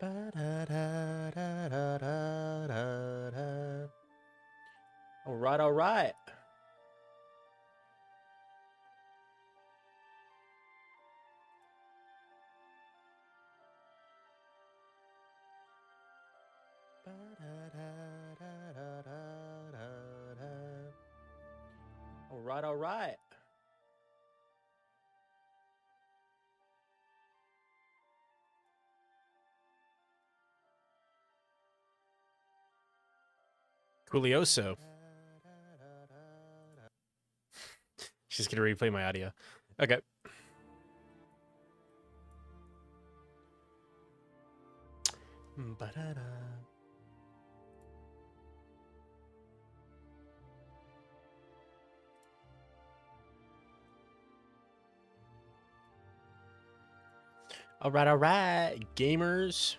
Ba-da-da-da-da-da-da. All right, all right. Ba-da-da-da-da-da-da. All right, all right. Coolioso. She's gonna replay my audio. Okay. Ba-da-da. All right, gamers.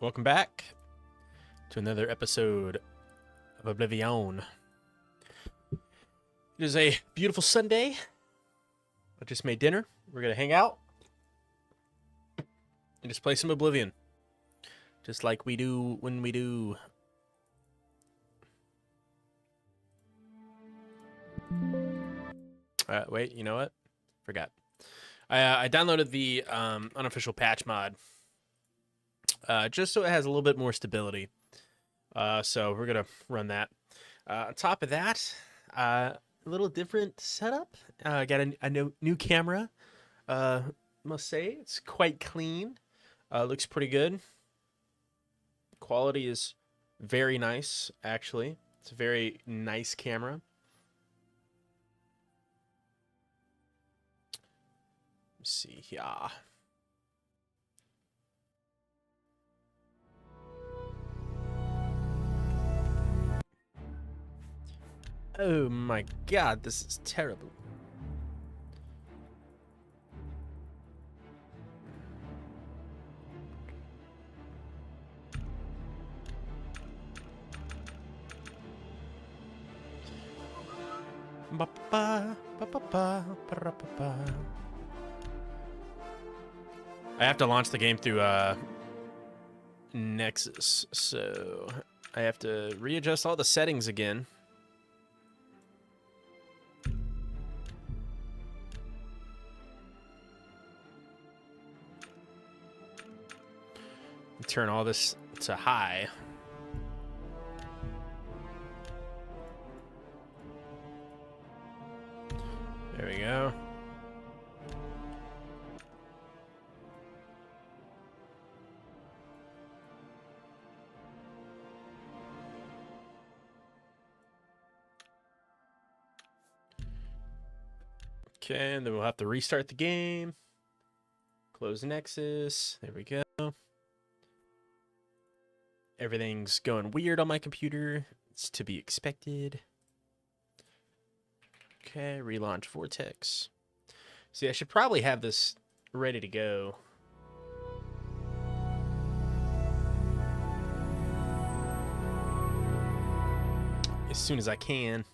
Welcome back to another episode of Oblivion. It is a beautiful Sunday. I just made dinner. We're gonna hang out and just play some Oblivion, just like we do when we do. Wait, you know what? Forgot. I downloaded the unofficial patch mod just so it has a little bit more stability. So we're gonna run that. On top of that, a little different setup. I got a new camera. Must say it's quite clean. Looks pretty good. Quality is very nice, actually. It's a very nice camera. Let's see here. Oh my god, this is terrible. I have to launch the game through Nexus, so I have to readjust all the settings again. Turn all this to high. There we go. Okay, and then we'll have to restart the game. Close Nexus. There we go. Everything's going weird on my computer. It's to be expected. Okay, relaunch Vortex. See, I should probably have this ready to go. As soon as I can.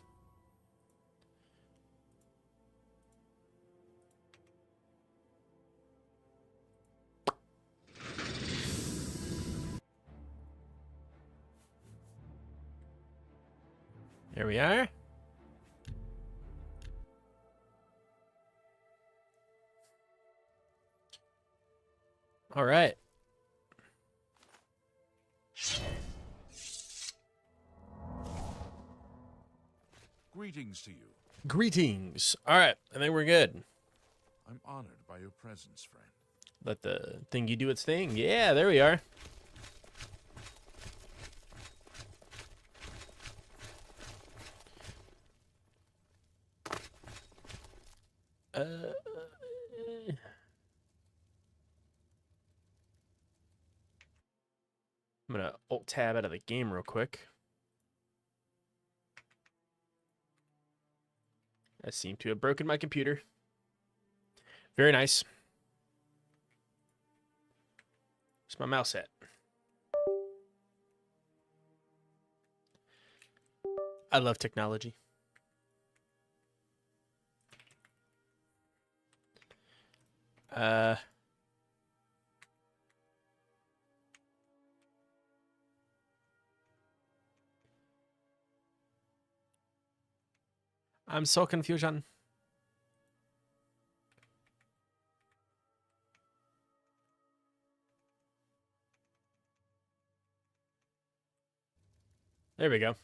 There we are. All right. Greetings to you. Greetings. All right, I think we're good. I'm honored by your presence, friend. Let the thingy do its thing. Yeah, there we are. I'm gonna alt tab out of the game real quick. I seem to have broken my computer. Very nice. Where's my mouse at? I love technology. I'm so confusion. There we go.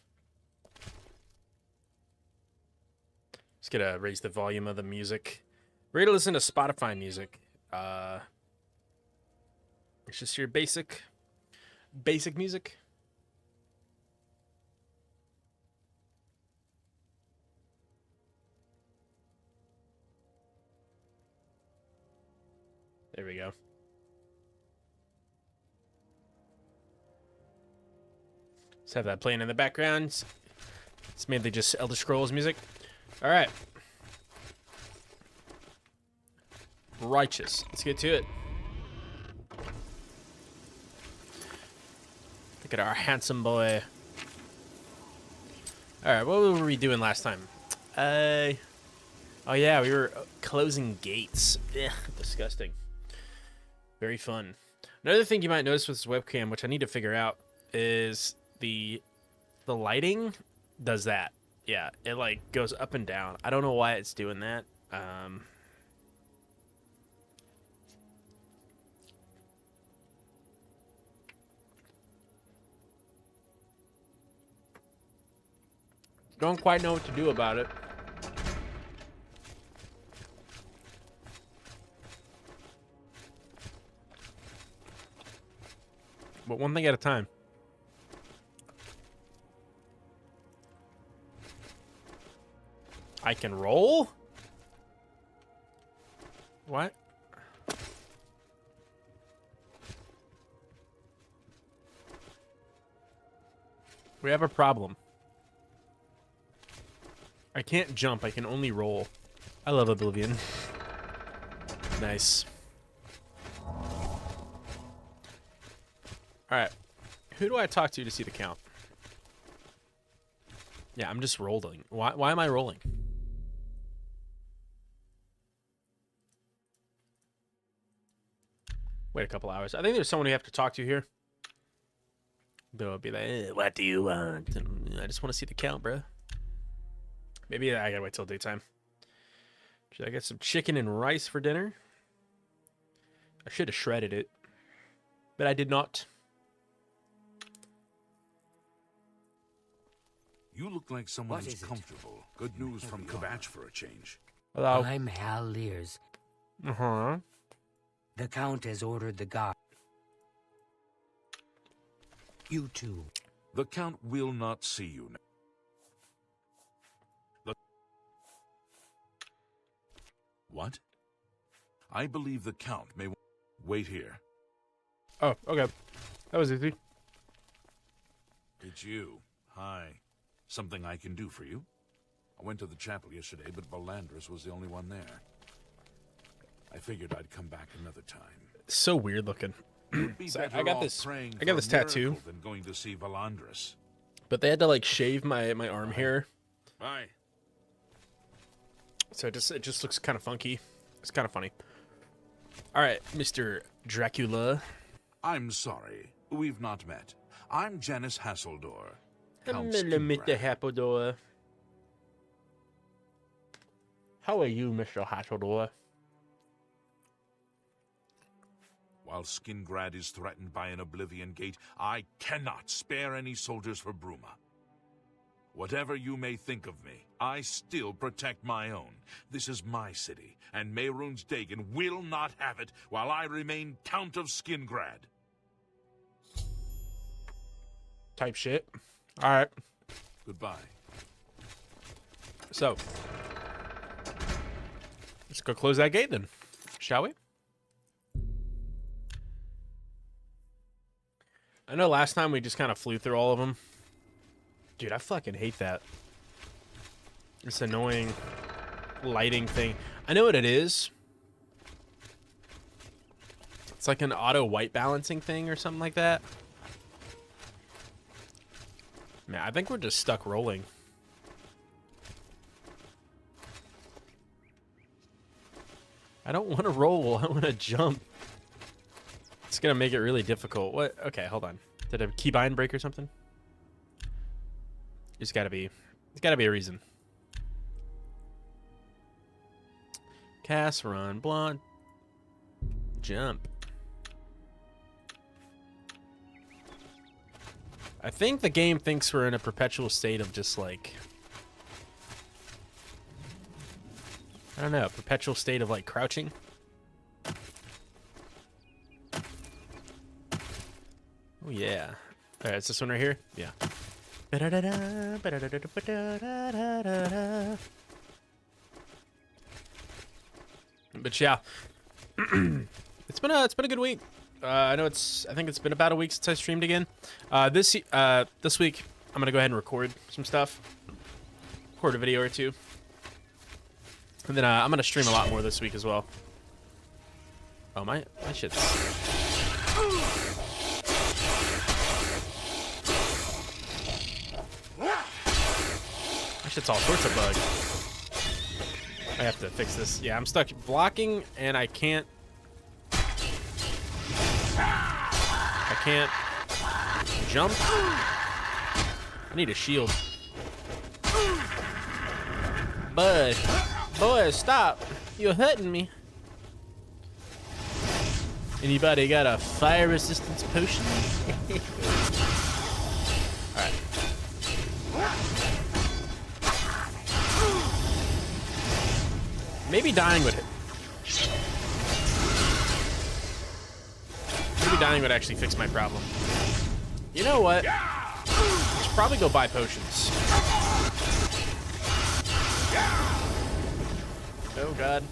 Just gonna raise the volume of the music. We're gonna listen to Spotify music. It's just your basic music. There we go. Let's have that playing in the background. It's mainly just Elder Scrolls music. All right. Righteous. Let's get to it. Look at our handsome boy. All right, what were we doing last time? Oh yeah, we were closing gates. Ugh, disgusting. Very fun. Another thing you might notice with this webcam, which I need to figure out, is the lighting does that. Yeah, it like goes up and down. I don't know why it's doing that. Don't quite know what to do about it. But one thing at a time. I can roll? What? We have a problem. I can't jump, I can only roll. I love Oblivion. Nice. Alright. Who do I talk to see the count? Yeah, I'm just rolling. Why am I rolling? Wait a couple hours. I think there's someone we have to talk to here. They'll be like, what do you want? I just want to see the count, bro. Maybe I gotta wait till daytime. Should I get some chicken and rice for dinner? I should have shredded it, but I did not. You look like someone who's comfortable. Good news from Kabach for a change. Hello. I'm Hal Lears. Uh-huh. The Count has ordered the guard. You too. The Count will not see you now. What? I believe the Count may wait here. Oh, okay. That was easy. It's you. Hi. Something I can do for you? I went to the chapel yesterday, but Valandris was the only one there. I figured I'd come back another time. So weird looking. So I got this tattoo. Than going to see Valandris. But they had to like shave my arm hair. Bye. So it just looks kind of funky. It's kind of funny. All right, Mr. Dracula. I'm sorry. We've not met. I'm Janice Hasseldor. Hello, Count Mr. Skingrad. Hasseldor. How are you, Mr. Hasseldor? While Skingrad is threatened by an Oblivion gate, I cannot spare any soldiers for Bruma. Whatever you may think of me, I still protect my own. This is my city, and Mehrunes Dagon will not have it while I remain Count of Skingrad. Type shit. All right. Goodbye. So, let's go close that gate then, shall we? I know last time we just kind of flew through all of them. Dude, I fucking hate that. This annoying lighting thing. I know what it is. It's like an auto white balancing thing or something like that. Man, I think we're just stuck rolling. I don't want to roll. I want to jump. It's going to make it really difficult. What? Okay, hold on. Did a keybind break or something? There's got to be a reason. Casseron, blonde. Jump. I think the game thinks we're in a perpetual state of just like, I don't know, a perpetual state of like crouching. Oh yeah. All right, it's this one right here? Yeah. But yeah. it's been a good week. I think it's been about a week since I streamed again. This week I'm gonna go ahead and record some stuff. Record a video or two. And then I'm gonna stream a lot more this week as well. Oh my shit's all sorts of bugged. I have to fix this. Yeah, I'm stuck blocking and I can't jump. I need a shield. Bud. Boy, stop. You're hurting me. Anybody got a fire resistance potion? Alright. Maybe dying would hit. Maybe dying would actually fix my problem. You know what? I should probably go buy potions. Oh god.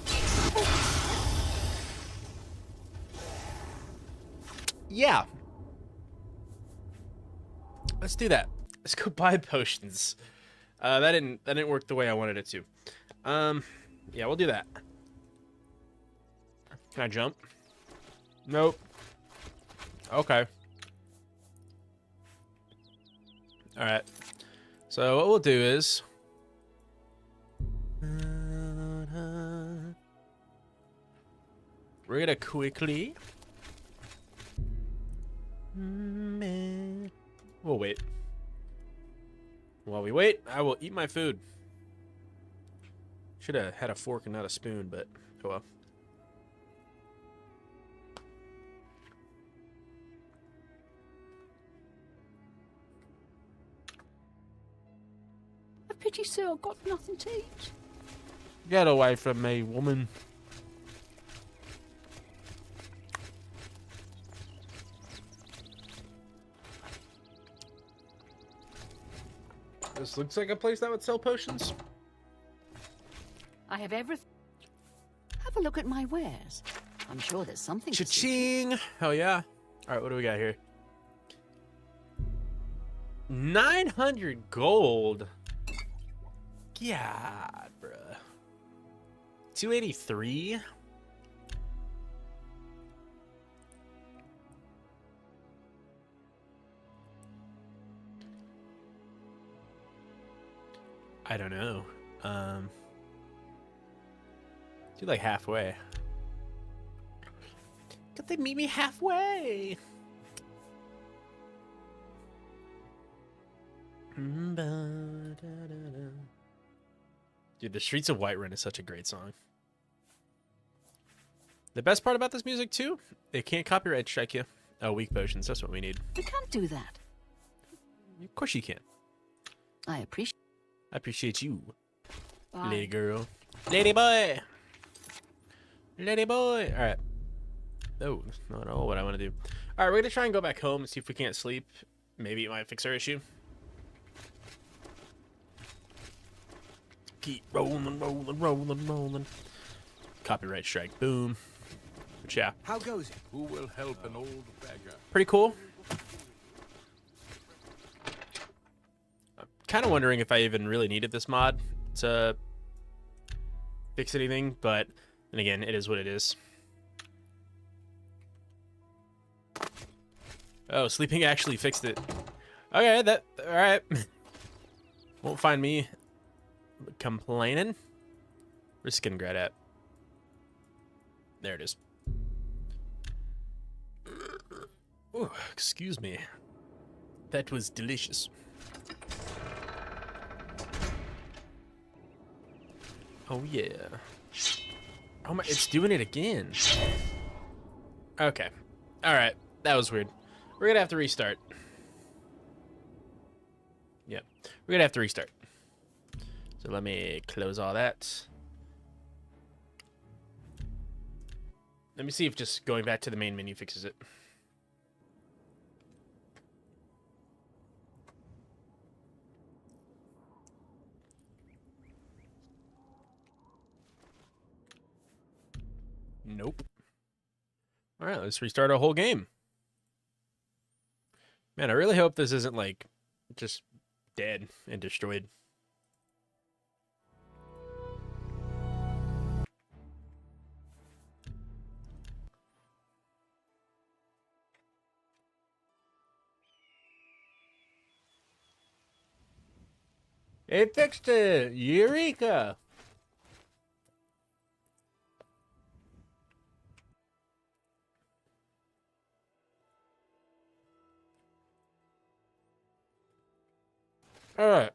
Yeah. Let's do that. Let's go buy potions. That didn't work the way I wanted it to. Yeah, we'll do that. Can I jump? Nope. Okay. Alright. So what we'll do is we're gonna quickly we'll wait. While we wait, I will eat my food. Should have had a fork and not a spoon, but oh well. A pity, sir, I've got nothing to eat. Get away from me, woman. This looks like a place that would sell potions. I have everything. Have a look at my wares. I'm sure there's something. Cha-ching! Hell yeah. Alright, what do we got here? 900 gold. God, bruh. 283? I don't know. Do like halfway. Could they meet me halfway? Dude, the Streets of Whiterun is such a great song. The best part about this music too, it can't copyright strike you. Oh, weak potions, that's what we need. We can't do that. Of course you can. I appreciate you. Bye. Lady girl. Lady boy! Lady boy! Alright. Oh, not at all what I want to do. Alright, we're gonna try and go back home and see if we can't sleep. Maybe it might fix our issue. Keep rolling, rolling, rolling, rolling. Copyright strike. Boom. But yeah. How goes it? Who will help an old beggar? Pretty cool. I'm kind of wondering if I even really needed this mod to fix anything, but then again, it is what it is. Oh, sleeping actually fixed it. Okay, all right. Won't find me complaining. Where's Skingrad at? There it is. Oh, excuse me. That was delicious. Oh yeah. Oh my, it's doing it again. Okay. Alright. That was weird. We're gonna have to restart. Yep. We're gonna have to restart. So let me close all that. Let me see if just going back to the main menu fixes it. Nope. All right, let's restart our whole game. Man, I really hope this isn't like just dead and destroyed. It fixed it! Eureka! All right.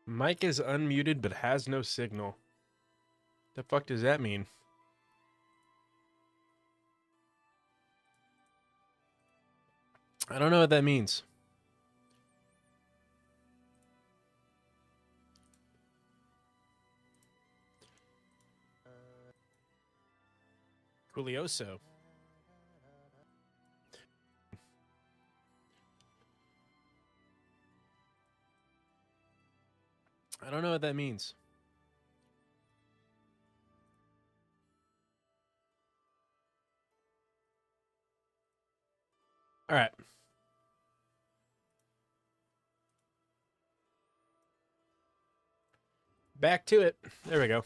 Mic is unmuted but has no signal. The fuck does that mean? I don't know what that means. Curioso. I don't know what that means. All right. Back to it. There we go.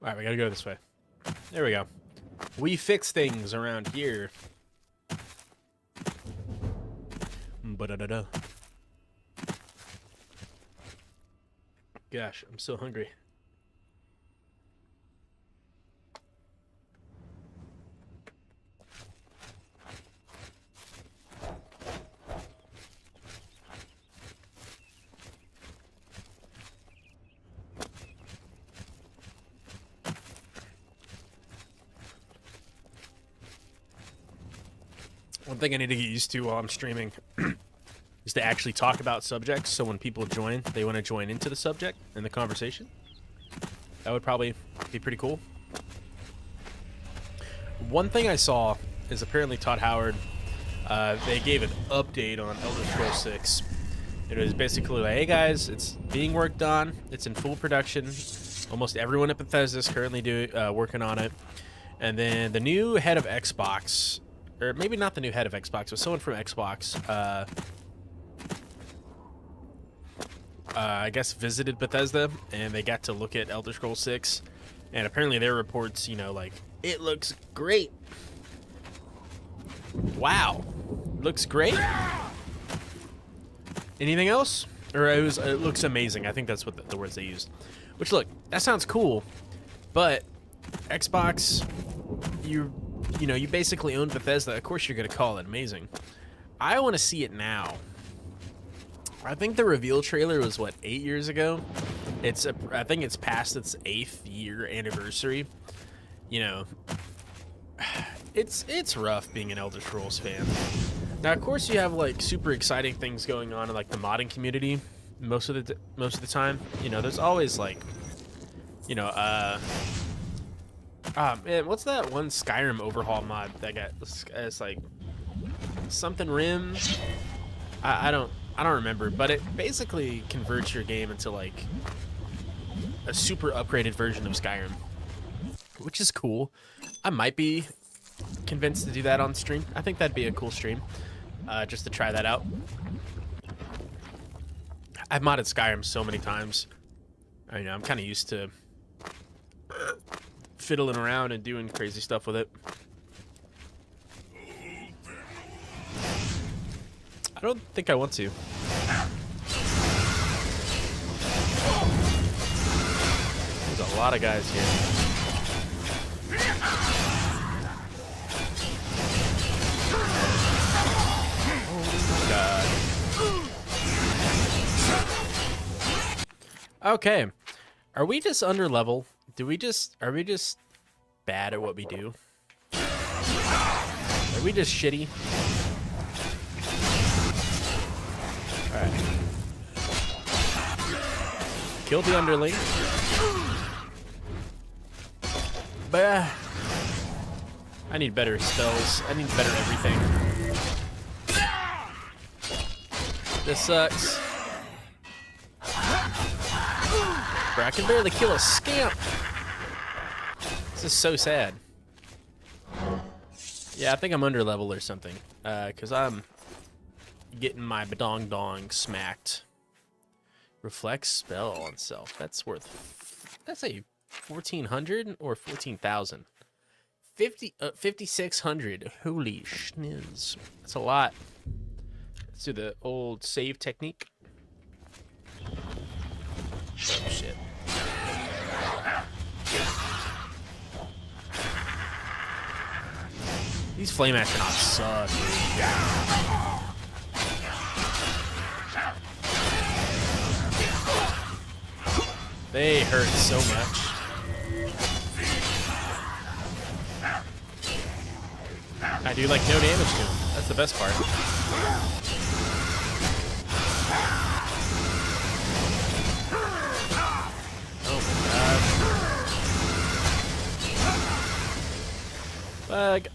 All right, we gotta go this way. There we go. We fix things around here. Ba-da-da-da. Gosh, I'm so hungry. One thing I need to get used to while I'm streaming is to actually talk about subjects, so when people join, they want to join into the subject and the conversation. That would probably be pretty cool. One thing I saw is apparently Todd Howard, they gave an update on Elder Scrolls 6. It was basically like, hey guys, it's being worked on, it's in full production. Almost everyone at Bethesda is currently working on it. And then the new head of Xbox, or maybe not the new head of Xbox, but someone from Xbox, I guess visited Bethesda, and they got to look at Elder Scrolls 6, and apparently their reports, you know, like, it looks great. Wow. Looks great. Anything else? Or it looks amazing. I think that's what the words they used. Which, look, that sounds cool, but Xbox, you know, you basically own Bethesda. Of course you're going to call it amazing. I want to see it now. I think the reveal trailer was, what, 8 years ago? I think it's past its 8th year anniversary. You know, it's rough being an Elder Scrolls fan. Now, of course, you have, like, super exciting things going on in, like, the modding community most of the time. You know, there's always, like, you know, man, what's that one Skyrim overhaul mod that got, it's like something Rim? I don't remember, but it basically converts your game into like a super upgraded version of Skyrim, which is cool. I might be convinced to do that on stream. I think that'd be a cool stream, just to try that out. I've modded Skyrim so many times. I know, I'm kind of used to fiddling around and doing crazy stuff with it. I don't think I want to. There's a lot of guys here. Oh God. Okay. Are we just under level? Are we just bad at what we do? Are we just shitty? Alright. Kill the underling. Bah. I need better spells. I need better everything. This sucks. Bro, I can barely kill a scamp. This is so sad. Yeah, I think I'm under level or something. Because I'm getting my badong dong smacked. Reflect spell on self. That's worth, that's a 1,400 or 14,000. 5,600. Holy schniz. That's a lot. Let's do the old save technique. Oh, shit. These flame astronauts suck, dude. They hurt so much. I do like no damage to them. That's the best part. Oh my god. Bug.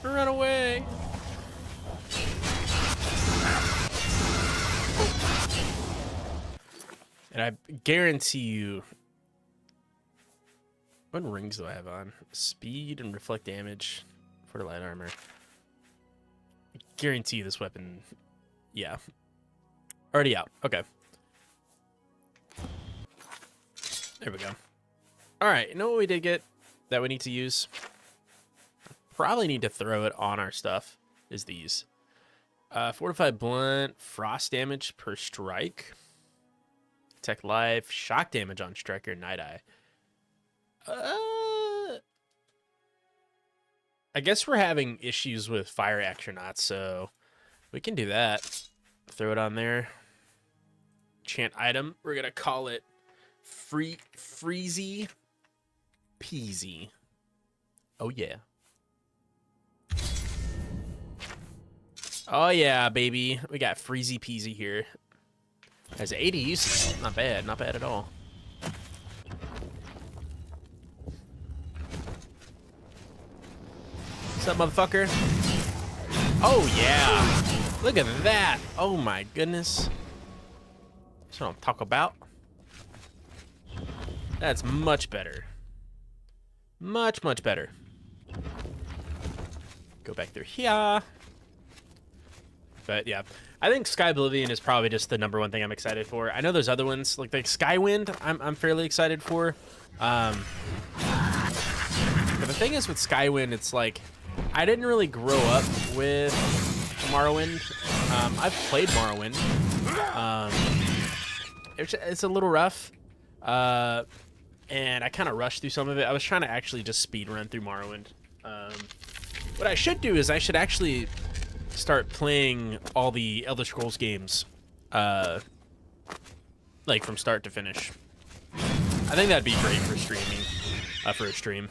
Run away. And I guarantee you. What rings do I have on? Speed and reflect damage for light armor. I guarantee you this weapon. Yeah. Already out. Okay. There we go. Alright, you know what we did get that we need to use? Probably need to throw it on our stuff. Is these. Fortified blunt, frost damage per strike. Tech life, shock damage on striker, night eye. I guess we're having issues with fire astronauts, so we can do that. Throw it on there. Chant item. We're gonna call it Freezy Peasy. Oh yeah. Oh yeah, baby. We got Freezy Peasy here. Has 80 uses. Not bad. Not bad at all. What's up, motherfucker? Oh yeah. Look at that. Oh my goodness. That's what I'm talking about. That's much better. Much, much better. Go back through here. But yeah, I think Sky Oblivion is probably just the #1 thing I'm excited for. I know there's other ones like the Skywind. I'm fairly excited for. But the thing is with Skywind, it's like I didn't really grow up with Morrowind. I've played Morrowind. It's a little rough, and I kind of rushed through some of it. I was trying to actually just speed run through Morrowind. What I should do is I should actually start playing all the Elder Scrolls games, like from start to finish. I think that'd be great for streaming, for a stream.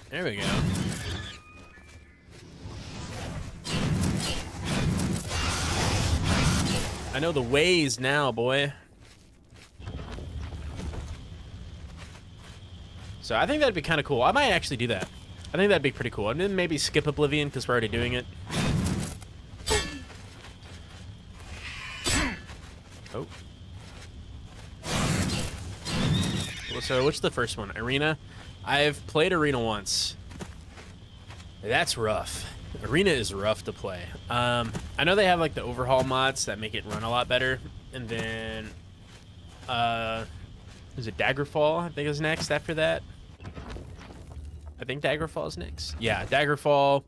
There we go. I know the ways now, boy. So I think that'd be kind of cool. I might actually do that. I think that'd be pretty cool. And then maybe skip Oblivion because we're already doing it. Oh. So what's the first one? Arena? I've played Arena once. That's rough. Arena is rough to play. I know they have like the overhaul mods that make it run a lot better. And then is it Daggerfall? I think is next after that. I think Daggerfall is next. Yeah, Daggerfall.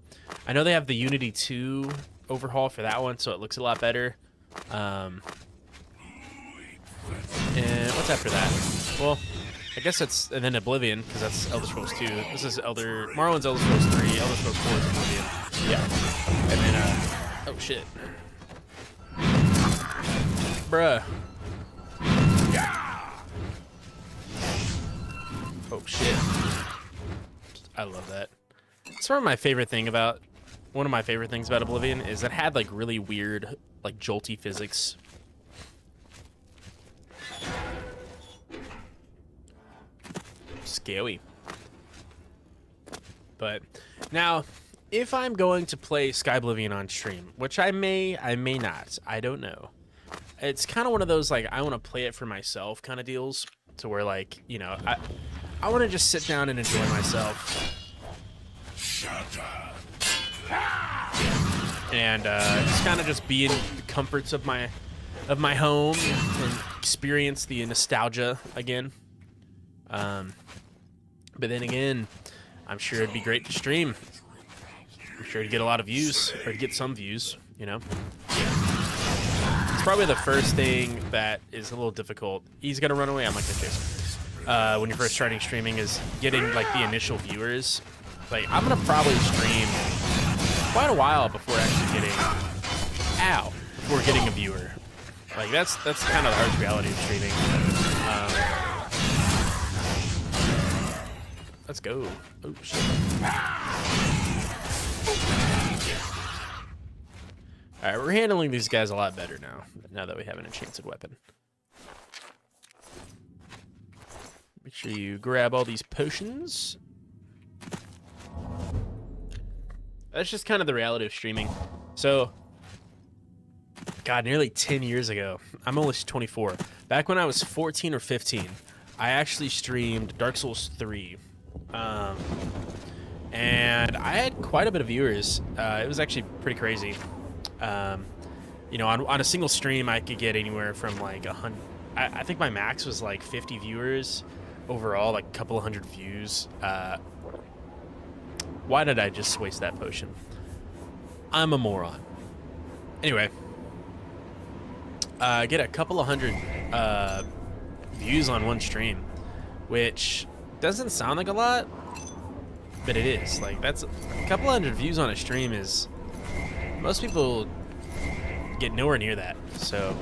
I know they have the Unity 2 overhaul for that one, so it looks a lot better. And what's after that? Well, I guess that's, and then Oblivion, because that's Elder Scrolls 2. This is Morrowind's Elder Scrolls 3, Elder Scrolls 4 is Oblivion. Yeah. And then, oh shit. Bruh. Oh shit. I love that. It's one of my favorite things about Oblivion is it had like really weird, like jolty physics. Scary. But now, if I'm going to play Sky Oblivion on stream, which I may not, I don't know. It's kind of one of those like I want to play it for myself kind of deals, to where like, you know, I want to just sit down and enjoy myself. And just kind of just be in the comforts of my home and experience the nostalgia again. But then again, I'm sure it'd be great to stream. I'm sure to get a lot of views, or to get some views, you know. It's probably the first thing that is a little difficult. He's gonna run away. I'm like, okay. When you're first starting streaming, is getting like the initial viewers. Like, I'm gonna probably stream quite a while before actually getting a viewer. Like that's kind of the harsh reality of streaming. Let's go. Oh shit. Alright, we're handling these guys a lot better now that we have an enchanted weapon. Make sure you grab all these potions. That's just kind of the reality of streaming. So, God, nearly 10 years ago, I'm almost 24. Back when I was 14 or 15, I actually streamed Dark Souls 3. And I had quite a bit of viewers. It was actually pretty crazy. You know, on a single stream, I could get anywhere from like 100. I think my max was like 50 viewers overall, like a couple of hundred views. Why did I just waste that potion? I'm a moron. Anyway, get a couple of hundred views on one stream, which doesn't sound like a lot, but it is. Like, that's a couple hundred views on a stream is, most people get nowhere near that. So,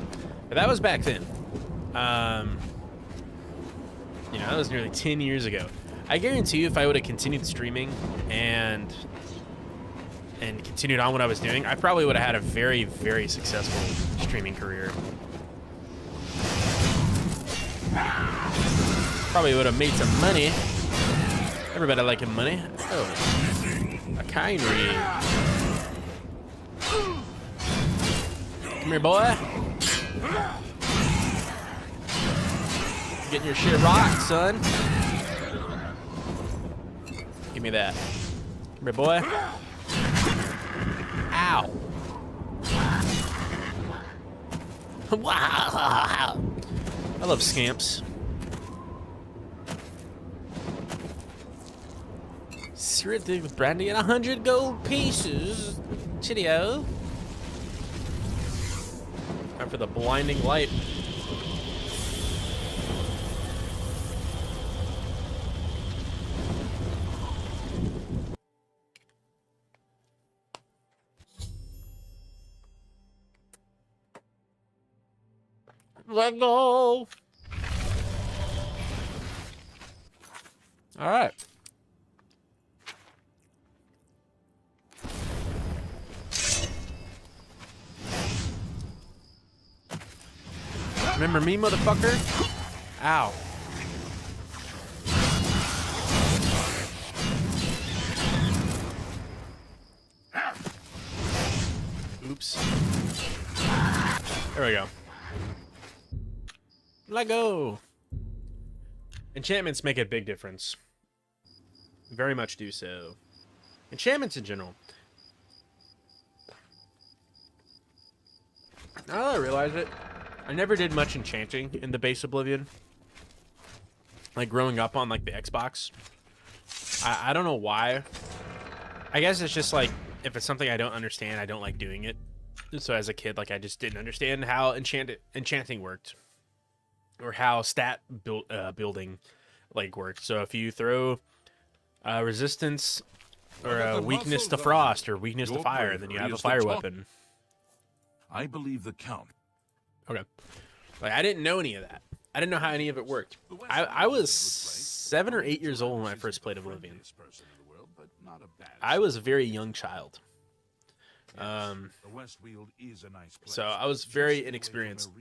but that was back then. You know, that was nearly 10 years ago. I guarantee you, if I would have continued streaming and continued on what I was doing, I probably would have had a very, very successful streaming career. Probably would have made some money. Everybody liking money. Oh, a kind read. Come here, boy. Getting your shit rocked, son. Give me that. Come here, boy. Ow. Wow. I love scamps. Syrup with brandy and 100 gold pieces. Chitty-o. Time for the blinding light. Let go. All right. Remember me, motherfucker? Ow. Oops. There we go. Let go. Enchantments make a big difference. Very much do so. Enchantments in general. Now that I realize it, I never did much enchanting in the base Oblivion. Like growing up on like the Xbox. I don't know why. I guess it's just like, if it's something I don't understand, I don't like doing it. So as a kid, like I just didn't understand how enchanting worked, or how building like worked. So if you throw resistance or weakness to frost or weakness to fire, then you have a fire weapon. I believe the Count. Okay. Like I didn't know any of that. I didn't know how any of it worked. I was 7 or 8 years old when I first played Oblivion. I was a very young child. So I was very inexperienced.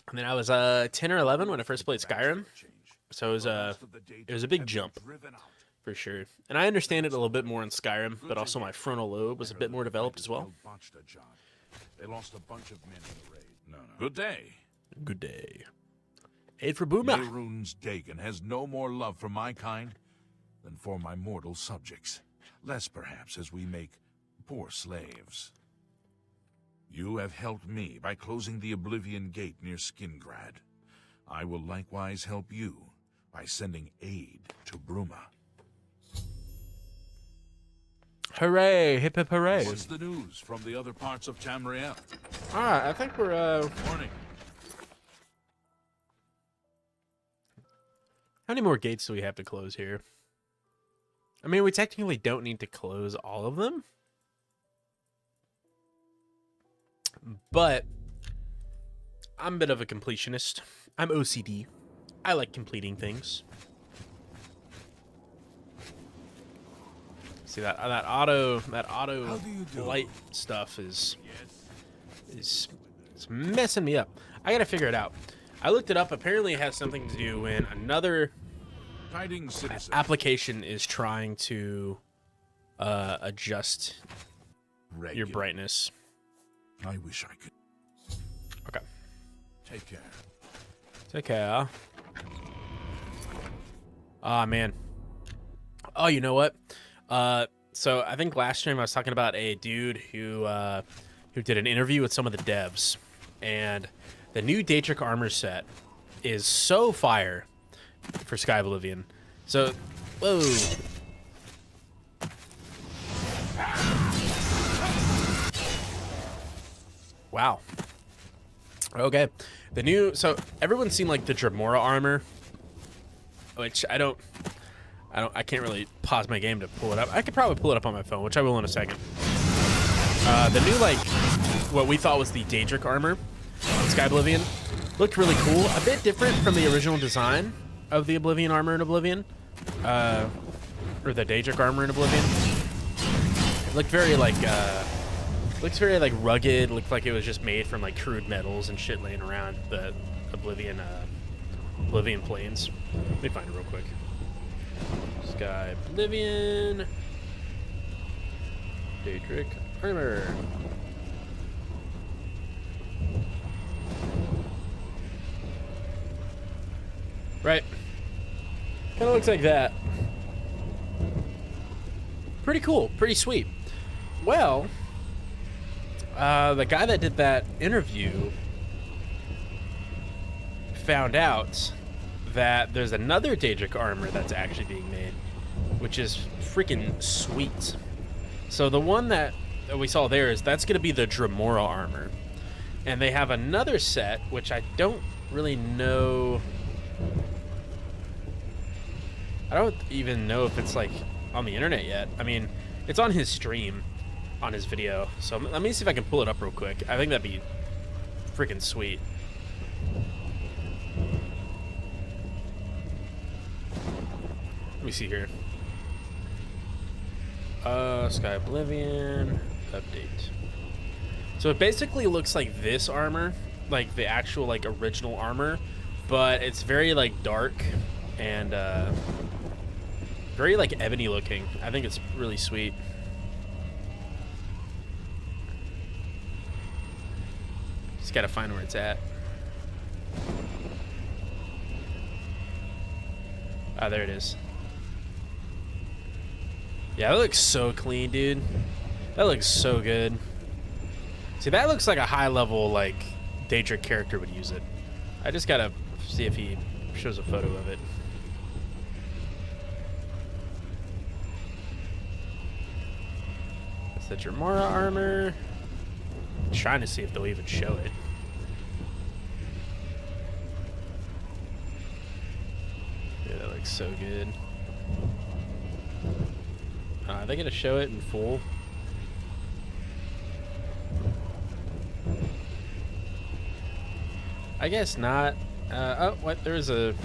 And then I was 10 or 11 when I first played Skyrim. So it was a big jump for sure. And I understand it a little bit more in Skyrim, but also my frontal lobe was a bit more developed as well. They lost a bunch of men in the raid. No. Good day. Good day. Aid for Booma. Mehrunes Dagon has no more love for my kind than for my mortal subjects. Less, perhaps, as we make poor slaves. You have helped me by closing the Oblivion Gate near Skingrad. I will likewise help you by sending aid to Bruma. Hooray! Hip hip hooray! What's the news from the other parts of Tamriel? Alright, I think we're Morning. How many more gates do we have to close here? I mean, we technically don't need to close all of them. But I'm a bit of a completionist. I'm OCD. I like completing things. See that auto light stuff is it's messing me up. I gotta figure it out. I looked it up. Apparently, it has something to do when another application is trying to adjust your brightness. I wish I could. Okay. Take care. Take care. Ah, man. Oh, you know what? So I think last stream I was talking about a dude who did an interview with some of the devs, and the new Daedric armor set is so fire for Sky Oblivion. So, whoa. Wow. Okay. The new, so everyone's seen like the Dremora armor, which I can't really pause my game to pull it up. I could probably pull it up on my phone, which I will in a second. The new, like, what we thought was the Daedric armor in Sky Oblivion looked really cool. A bit different from the original design of the Oblivion armor in Oblivion. Or the Daedric armor in Oblivion. It looked very, like, looks very, like, rugged. Looked like it was just made from, like, crude metals and shit laying around the Oblivion plains. Let me find it real quick. Sky Oblivion Daedric armor. Right. Kind of looks like that. Pretty cool. Pretty sweet. Well, the guy that did that interview found out that there's another Daedric armor that's actually being made, which is freaking sweet. So the one that we saw there that's going to be the Dremora armor. And they have another set, which I don't really know. I don't even know if it's like on the internet yet. I mean, it's on his stream, on his video. So let me see if I can pull it up real quick. I think that'd be freaking sweet. Let me see here. Sky Oblivion update. So it basically looks like this armor, like the actual like original armor, but it's very like dark and very like ebony looking. I think it's really sweet. Just gotta find where it's at. Ah, there it is. Yeah, that looks so clean, dude. That looks so good. See, that looks like a high-level, like, Daedric character would use it. I just gotta see if he shows a photo of it. Is that your Mara armor? I'm trying to see if they'll even show it. Yeah, that looks so good. Are they gonna show it in full? I guess not. Oh, what? There's a...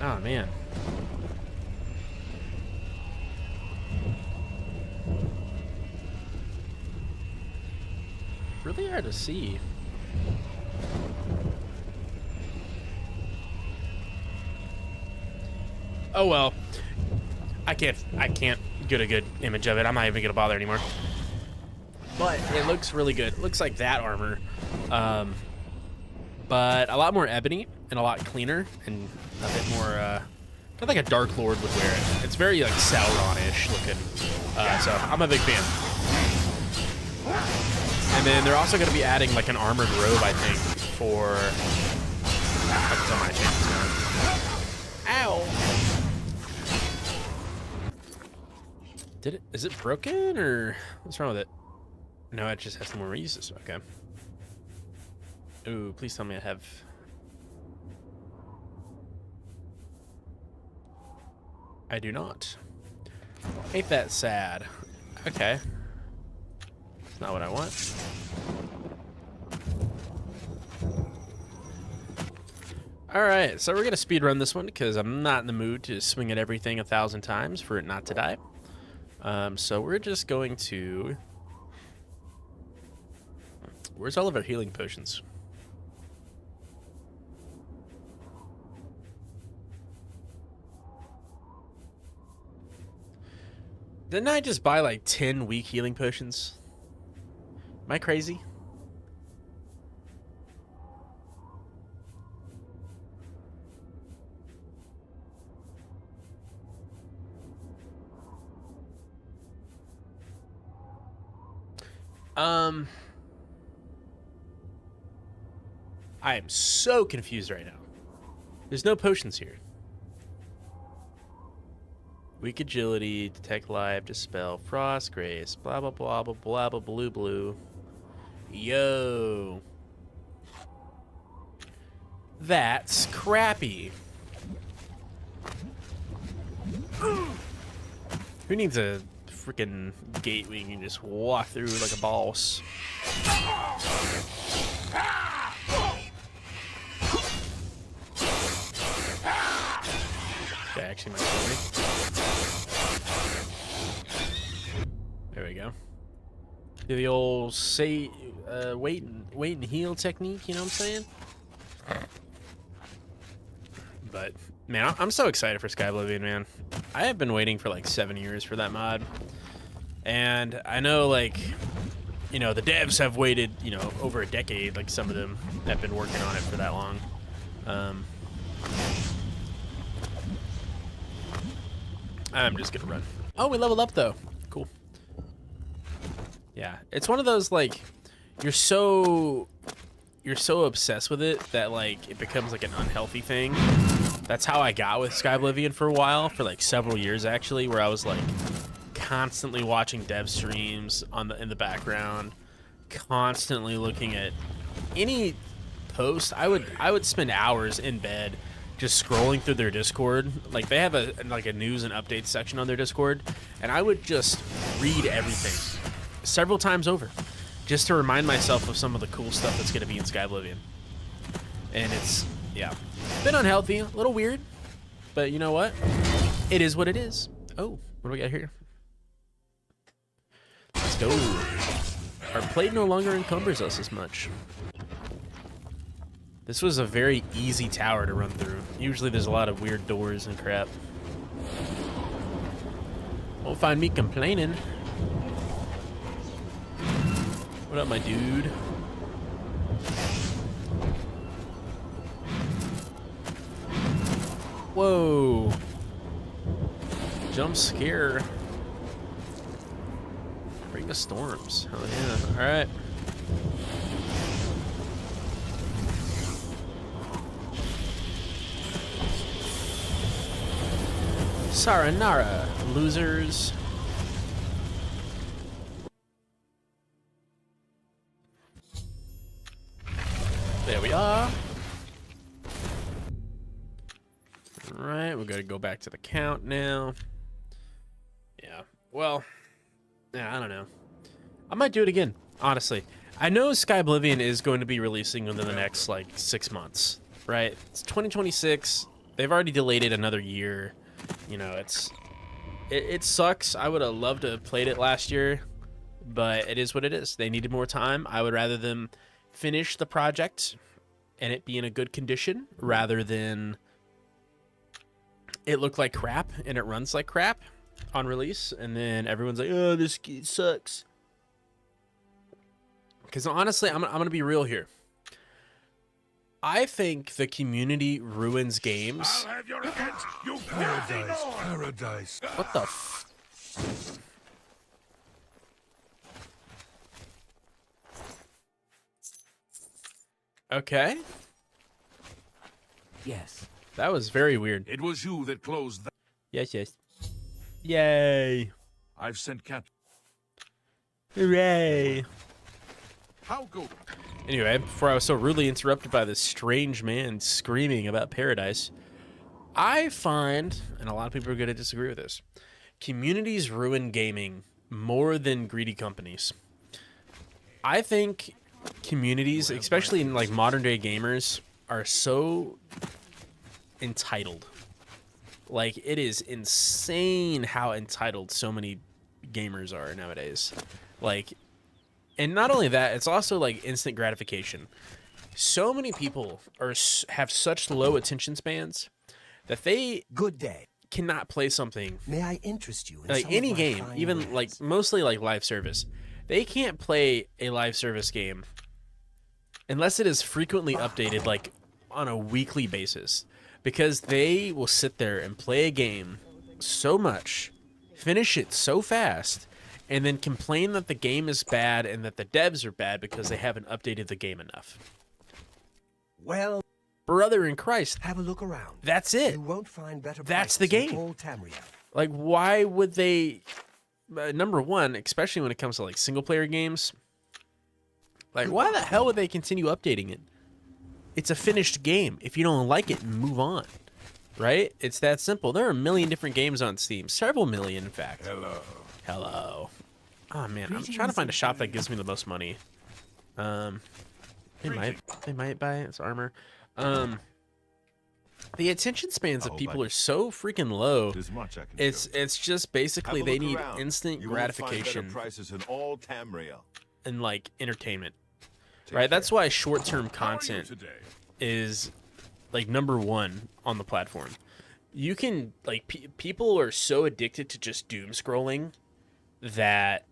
Oh, man. Really hard to see. Oh, well. I can't get a good image of it. I'm not even gonna bother anymore. But it looks really good. It looks like that armor, but a lot more ebony and a lot cleaner and a bit more, not like a Dark Lord would wear it. It's very like Sauron-ish looking, so I'm a big fan. And then they're also going to be adding like an armored robe, I think, for. That's on my chance. Ow! Did it? Is it broken or what's wrong with it? No, it just has some more uses. Okay. Ooh, please tell me I have. I do not. Ain't that sad? Okay. It's not what I want. Alright, so we're gonna speed run this one because I'm not in the mood to swing at everything 1,000 times for it not to die. So we're just going to... Where's all of our healing potions? Didn't I just buy like 10 weak healing potions? Am I crazy? I am so confused right now. There's no potions here. Weak agility, detect live, dispel, frost, grace, blah blah blah blah blah blah blue blue. Yo. That's crappy. Who needs a freaking gate where you can just walk through like a boss? Okay, actually might kill me. There we go. Do the old say wait and heal technique, you know what I'm saying? But man, I'm so excited for Oblivion, man. I have been waiting for like 7 years for that mod. And I know, like, you know, the devs have waited, you know, over a decade. Like, some of them have been working on it for that long. I'm just gonna run. Oh, we leveled up though. Cool. Yeah, it's one of those, like, you're so obsessed with it that, like, it becomes like an unhealthy thing. That's how I got with Oblivion for a while, for like several years actually, where I was like constantly watching dev streams in the background, constantly looking at any post. I would spend hours in bed just scrolling through their Discord. Like, they have a news and updates section on their Discord, and I would just read everything several times over just to remind myself of some of the cool stuff that's going to be in Oblivion. And it's, yeah, been unhealthy, a little weird, but you know what? It is what it is. Oh, what do we got here? Let's go. Our plate no longer encumbers us as much. This was a very easy tower to run through. Usually there's a lot of weird doors and crap. Won't find me complaining. What up, my dude? Whoa. Jump scare. Bring the storms. Hell yeah. Alright. Saranara, losers. There we are. All right, we're going to go back to the count now. Yeah, well, yeah, I don't know. I might do it again, honestly. I know Sky Oblivion is going to be releasing within the next, like, 6 months, right? It's 2026. They've already delayed it another year. You know, it sucks. I would have loved to have played it last year, but it is what it is. They needed more time. I would rather them finish the project and it be in a good condition rather than it look like crap and it runs like crap on release, and then everyone's like, oh, this sucks. Because honestly, I'm going to be real here. I think the community ruins games. I'll have your head, you paradise, paradise. What the f... Okay. Yes. That was very weird. It was you that closed that. Yes, yes. Yay. I've sent Cap. Hooray. How go? Anyway, before I was so rudely interrupted by this strange man screaming about paradise, I find, and a lot of people are going to disagree with this, communities ruin gaming more than greedy companies. I think communities, especially in like modern day gamers, are so entitled. Like, it is insane how entitled so many gamers are nowadays. Like, and not only that, it's also like instant gratification. So many people have such low attention spans that they Good day. cannot play something May I interest you in like some any of my game, fine even wares? like mostly like live service. They can't play a live service game unless it is frequently updated, like on a weekly basis, because they will sit there and play a game so much, finish it so fast, and then complain that the game is bad and that the devs are bad because they haven't updated the game enough. Well, Brother in Christ, have a look around. that's it. You won't find better That's the prices in game. Old Tamriel. Like, why would they... number one, especially when it comes to like single player games, like, why the hell would they continue updating it? It's a finished game. If you don't like it, move on. Right? It's that simple. There are a million different games on Steam. Several million, in fact. Hello. Oh, man. I'm trying to find a shop that gives me the most money. They might buy its armor. The attention spans of people are so freaking low. There's much I can It's just basically they need instant gratification Prices in all Tamriel. and like entertainment. Right? That's why short-term content today? is like #1 on the platform. You can like people are so addicted to just doom scrolling that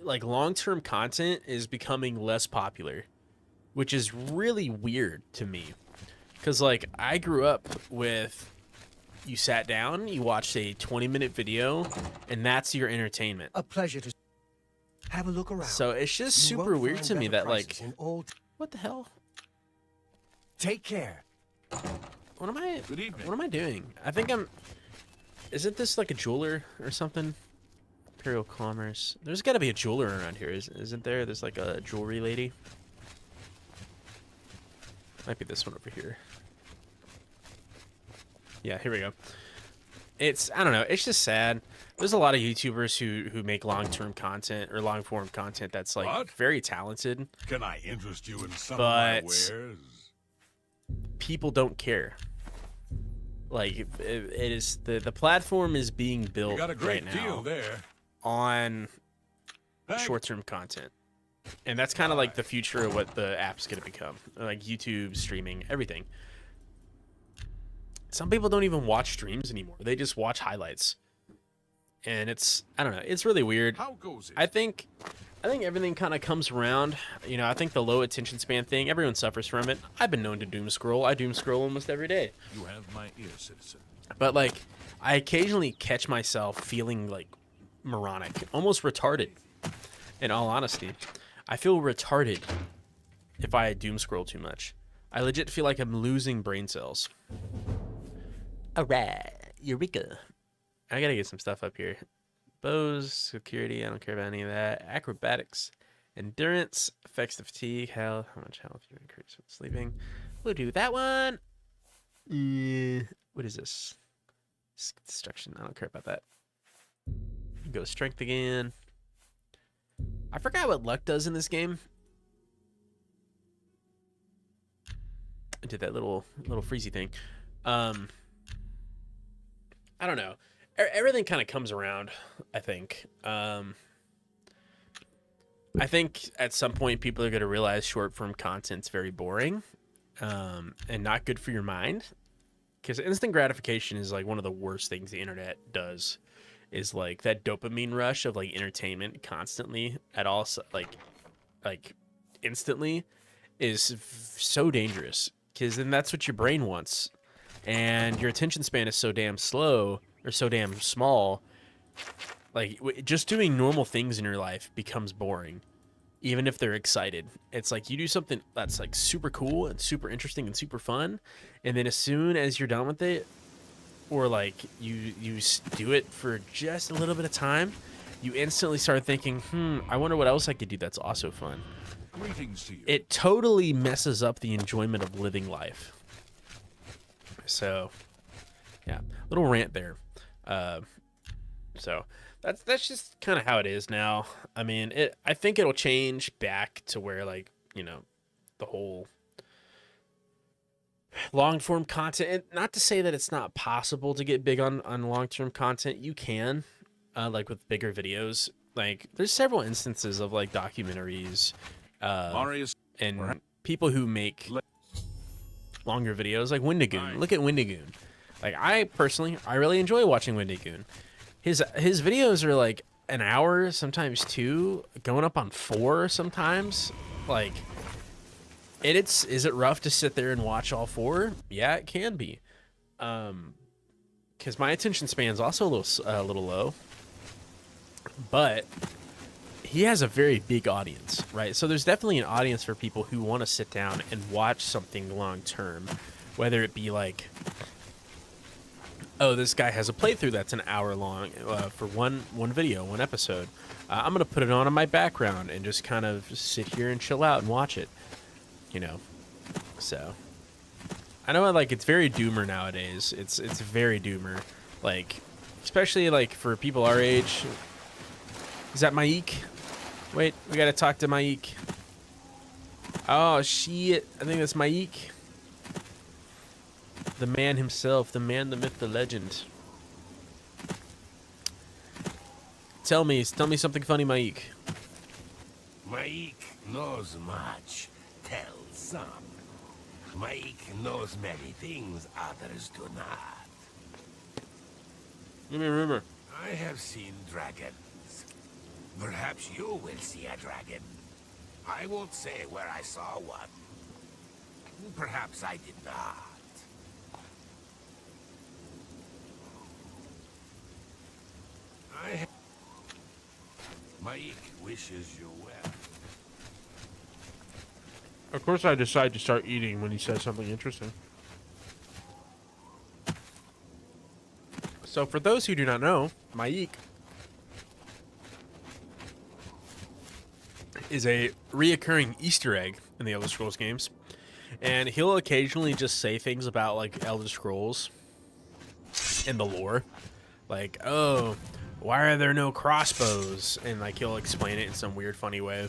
like long-term content is becoming less popular, which is really weird to me. Cuz like I grew up with you sat down, you watched a 20-minute video, and that's your entertainment. A pleasure to have a look around. So it's just You super won't weird find to me better that like prices in Old... what the hell? Take care. What am I Good evening. What am I doing? I think I'm isn't this like a jeweler or something? Imperial Commerce. There's got to be a jeweler around here, isn't there? There's like a jewelry lady. Might be this one over here. Yeah, here we go. It's I don't know. It's just sad. There's a lot of YouTubers who make long-term content or long-form content that's like What? very talented. Can I interest you in some But- of my wares? People don't care. Like it is the platform is being built You got a great right now deal there. on Thank- short-term content. And that's kind of like the future of what the app's going to become. Like YouTube, streaming, everything. Some people don't even watch streams anymore. They just watch highlights. And it's, I don't know, it's really weird. How goes it? I think everything kind of comes around. You know, I think the low attention span thing, everyone suffers from it. I've been known to doom scroll. I doom scroll almost every day. You have my ear, citizen. But like, I occasionally catch myself feeling like moronic, almost retarded. In all honesty, I feel retarded if I doom scroll too much. I legit feel like I'm losing brain cells. Alright, Eureka. I gotta get some stuff up here. Bows, security, I don't care about any of that. Acrobatics, endurance, effects of fatigue, health, how much health you increase with sleeping. We'll do that one. What is this? Destruction, I don't care about that. Go strength again. I forgot what luck does in this game. I did that little freezy thing. I don't know. Everything kind of comes around, I think. I think at some point people are going to realize short form content's very boring and not good for your mind. Because instant gratification is like one of the worst things the internet does. Is like that dopamine rush of like entertainment constantly at all, like instantly, is so dangerous. Because then that's what your brain wants, and your attention span is so damn slow or so damn small. Like just doing normal things in your life becomes boring, even if they're excited. It's like you do something that's like super cool and super interesting and super fun, and then as soon as you're done with it, or like you do it for just a little bit of time, you instantly start thinking, I wonder what else I could do that's also fun. Greetings to you. It totally messes up the enjoyment of living life. So, yeah, little rant there. So that's just kind of how it is now. I mean, I think it'll change back to where, like, you know, the whole long-form content, and not to say that it's not possible to get big on long-term content. You can, like with bigger videos. Like there's several instances of like documentaries Marius, and people who make longer videos, like Wendigoon. Look at Wendigoon. Like I really enjoy watching Wendigoon. His videos are like an hour, sometimes 2, going up on 4 sometimes. Like is it rough to sit there and watch all 4? Yeah, it can be. Because my attention span's also a little low. But he has a very big audience, right? So there's definitely an audience for people who want to sit down and watch something long term, whether it be like, oh, this guy has a playthrough that's an hour long for one video, one episode. I'm gonna put it on in my background and just kind of sit here and chill out and watch it, you know. So I know, like, it's very doomer nowadays. It's very doomer, like, especially like for people our age. Is that Maik? Wait, we gotta talk to Maik. Oh shit, I think that's Maik. The man himself, the man, the myth, the legend. Tell me something funny, Maik. Maik knows much, tells some. Maik knows many things others do not. Let me remember. I have seen dragons. Perhaps you will see a dragon. I won't say where I saw one. Perhaps I did not. Maik wishes you well. Of course I decide to start eating when he says something interesting. So for those who do not know, Maik is a reoccurring Easter egg in the Elder Scrolls games. And he'll occasionally just say things about, like, Elder Scrolls and the lore. Like, oh, why are there no crossbows? And, like, he'll explain it in some weird, funny way.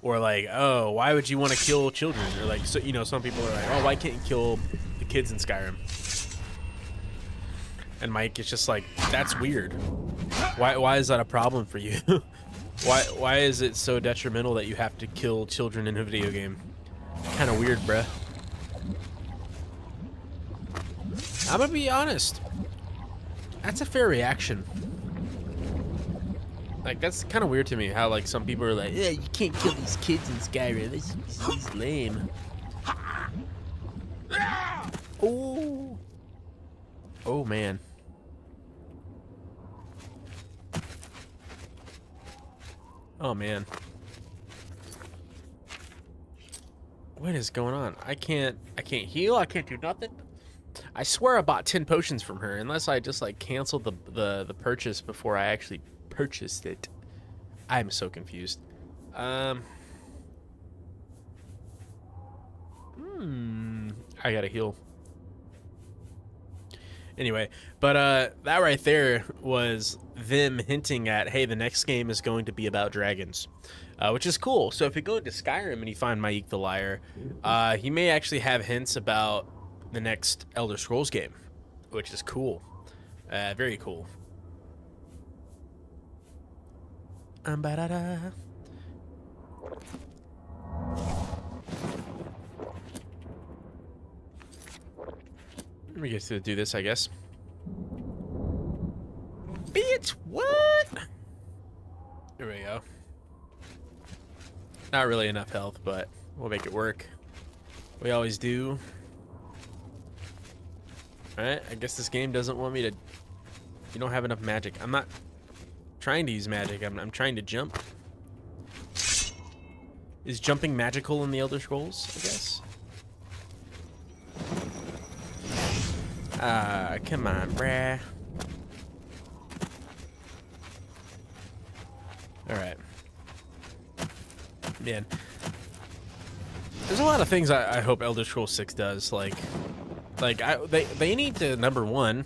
Or, like, oh, why would you want to kill children? Or, like, so, you know, some people are like, oh, why can't you kill the kids in Skyrim? And Mike is just like, that's weird. Why is that a problem for you? Why is it so detrimental that you have to kill children in a video game? Kind of weird, bruh. I'm gonna be honest. That's a fair reaction. Like, that's kind of weird to me, how, like, some people are like, yeah, you can't kill these kids in Skyrim. This is lame. Oh. Oh, man. Oh, man. What is going on? I can't heal. I can't do nothing. I swear I bought 10 potions from her, unless I just like canceled the purchase before I actually purchased it. I'm so confused. I gotta heal. Anyway, but that right there was them hinting at, hey, the next game is going to be about dragons, which is cool. So if you go into Skyrim and you find Maik the Liar, he may actually have hints about the next Elder Scrolls game, which is cool. Very cool. Ba-da-da. Let me get to do this, I guess. Bitch, what? There we go. Not really enough health, but we'll make it work. We always do. Alright, I guess this game doesn't want me to... You don't have enough magic. I'm not trying to use magic. I'm trying to jump. Is jumping magical in the Elder Scrolls, I guess? Come on, bruh. Alright. Man. There's a lot of things I hope Elder Scrolls 6 does. They need to, number one,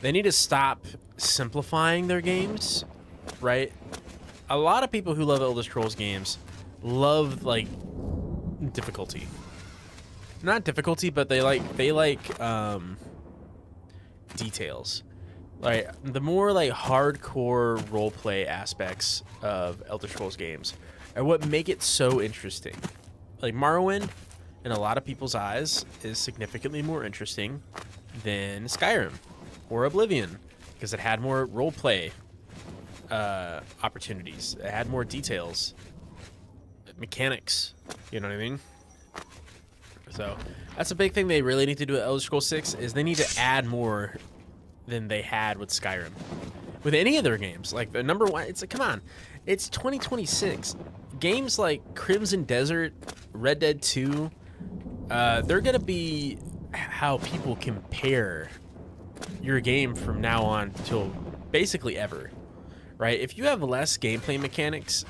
they need to stop simplifying their games, right? A lot of people who love Elder Scrolls games love, like, difficulty. Not difficulty, but they like details. Like, the more, like, hardcore roleplay aspects of Elder Scrolls games are what make it so interesting. Like, Morrowind, in a lot of people's eyes, is significantly more interesting than Skyrim or Oblivion because it had more roleplay opportunities. It had more details, mechanics. You know what I mean? So that's a big thing they really need to do at Elder Scrolls 6 is they need to add more than they had with Skyrim. With any of their games, like the number one, it's like, come on, it's 2026. Games like Crimson Desert, Red Dead 2, they're gonna be how people compare your game from now on till basically ever, right? If you have less gameplay mechanics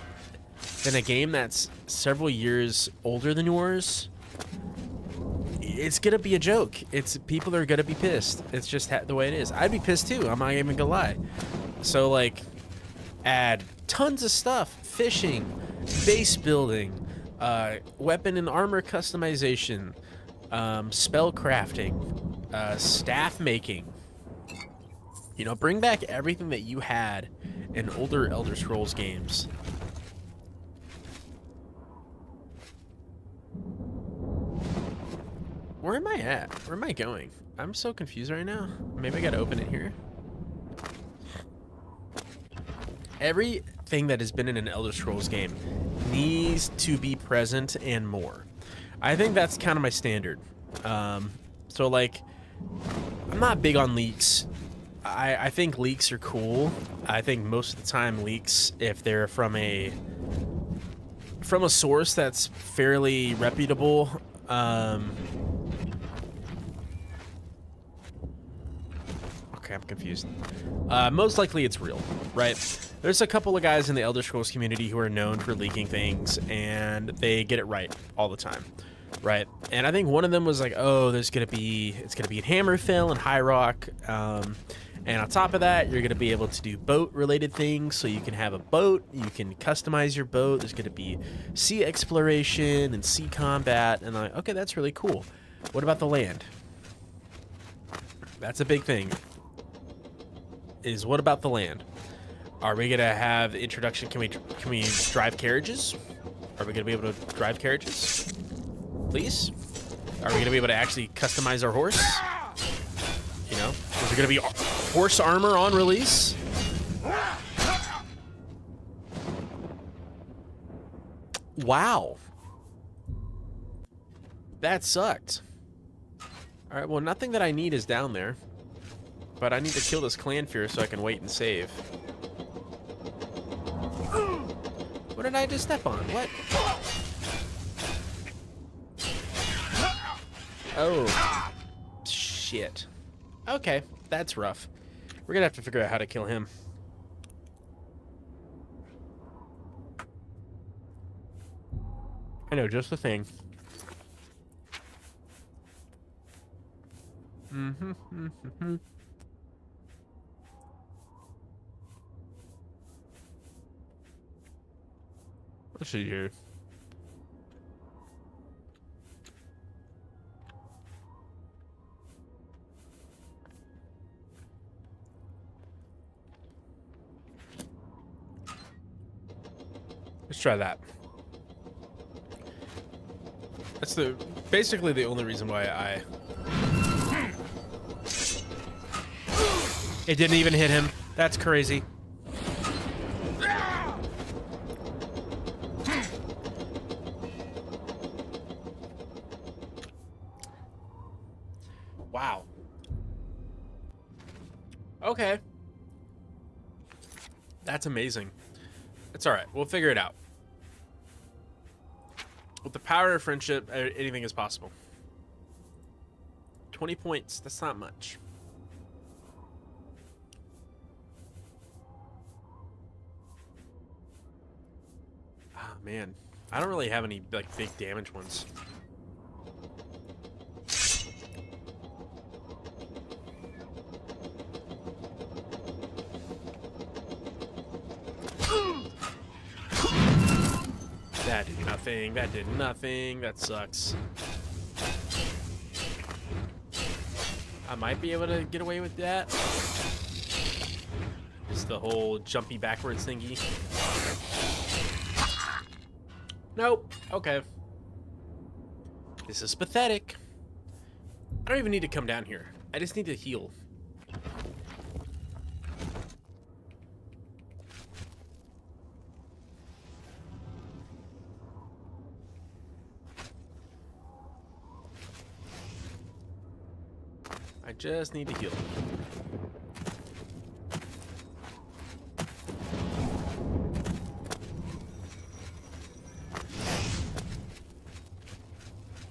than a game that's several years older than yours, it's gonna be a joke. People are gonna be pissed. It's just the way it is. I'd be pissed too. I'm not even gonna lie. So like, add tons of stuff: fishing, base building, weapon and armor customization, spell crafting, staff making. You know, bring back everything that you had in older Elder Scrolls games. Where am I at? Where am I going? I'm so confused right now. Maybe I gotta open it here. Everything that has been in an Elder Scrolls game needs to be present and more. I think that's kind of my standard. So like, I'm not big on leaks. I think leaks are cool. I think most of the time leaks, if they're from a source that's fairly reputable, okay, I'm confused. Most likely it's real, right? There's a couple of guys in the Elder Scrolls community who are known for leaking things, and they get it right all the time, right? And I think one of them was like, oh, it's gonna be in Hammerfell and High Rock, and on top of that, you're gonna be able to do boat-related things, so you can have a boat, you can customize your boat. There's gonna be sea exploration and sea combat, and I'm like, okay, that's really cool. What about the land? That's a big thing. What about the land? Are we gonna have the introduction? Can we drive carriages? Are we gonna be able to drive carriages? Please? Are we gonna be able to actually customize our horse? You know, is there gonna be horse armor on release? Wow. That sucked. All right, well, nothing that I need is down there. But I need to kill this clan fear so I can wait and save. What did I just step on? What? Oh. shit. Okay, that's rough. We're gonna have to figure out how to kill him. I know, just the thing. Let's see here. Let's try that. That's basically the only reason why it didn't even hit him. That's crazy. Wow. Okay. That's amazing. It's all right. We'll figure it out. With the power of friendship, anything is possible. 20 points. That's not much. Ah, man. I don't really have any like big damage ones. That did nothing. That did nothing. That sucks. I might be able to get away with that. Just the whole jumpy backwards thingy. Nope. Okay. This is pathetic. I don't even need to come down here. I just need to heal. I just need to heal.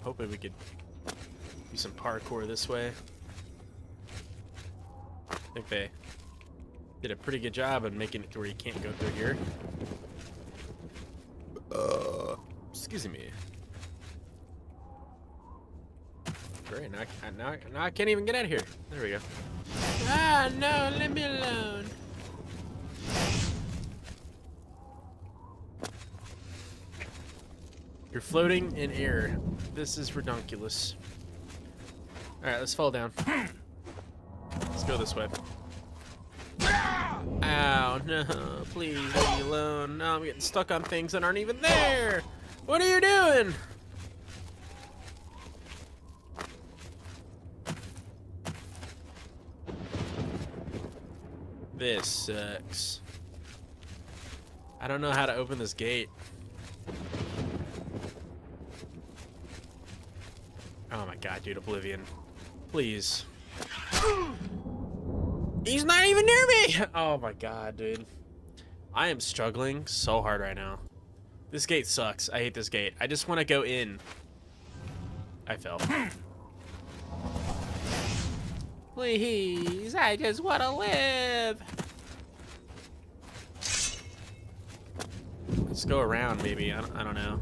Hoping we could do some parkour this way. I think they did a pretty good job of making it to where you can't go through here. Excuse me. Great, now I can't even get out of here. There we go. Ah, no, leave me alone. You're floating in air. This is redonkulous. Alright, let's fall down. Let's go this way. Ow, no, please leave me alone. Now I'm getting stuck on things that aren't even there. What are you doing? This sucks. I don't know how to open this gate. Oh my god, dude, Oblivion. Please. He's not even near me! Oh my god, dude. I am struggling so hard right now. This gate sucks. I hate this gate. I just want to go in. I fell. Please, I just want to live. Let's go around, maybe. I don't know.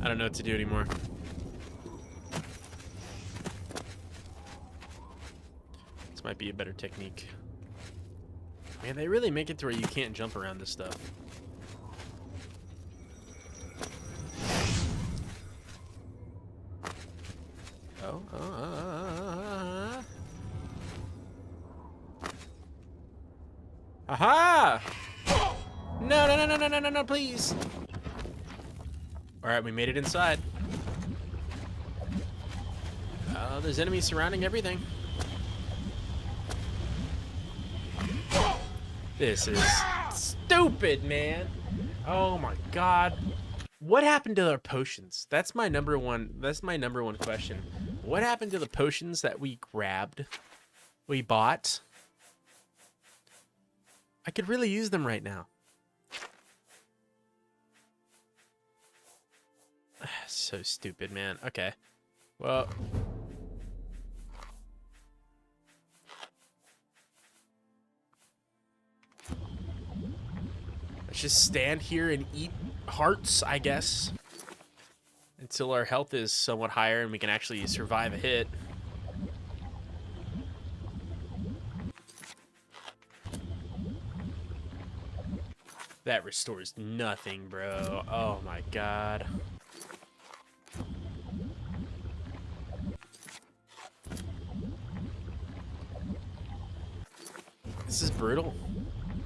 I don't know what to do anymore. This might be a better technique. Man, they really make it to where you can't jump around this stuff. Oh, Aha! No, please. All right, we made it inside. Oh, there's enemies surrounding everything. This is stupid, man. Oh my god. What happened to our potions? That's my number one question. What happened to the potions that we grabbed? We bought? I could really use them right now. So stupid, man. Okay. Well. Let's just stand here and eat hearts, I guess. Until our health is somewhat higher and we can actually survive a hit. That restores nothing, bro. Oh my god. This is brutal.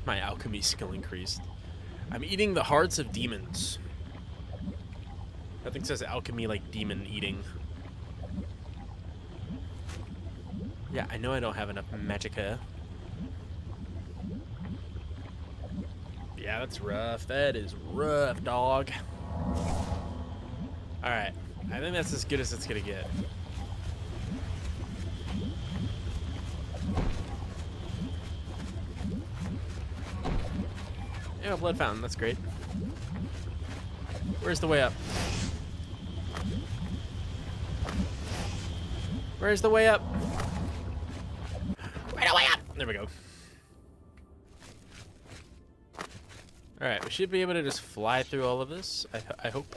My alchemy skill increased. I'm eating the hearts of demons. Nothing says alchemy like demon eating. Yeah, I know I don't have enough magicka. Yeah, that's rough. That is rough, dog. Alright. I think that's as good as it's gonna get. Yeah, blood fountain. That's great. Where's the way up? Where's the way up? Where's the way up? There we go. Alright, we should be able to just fly through all of this. I hope.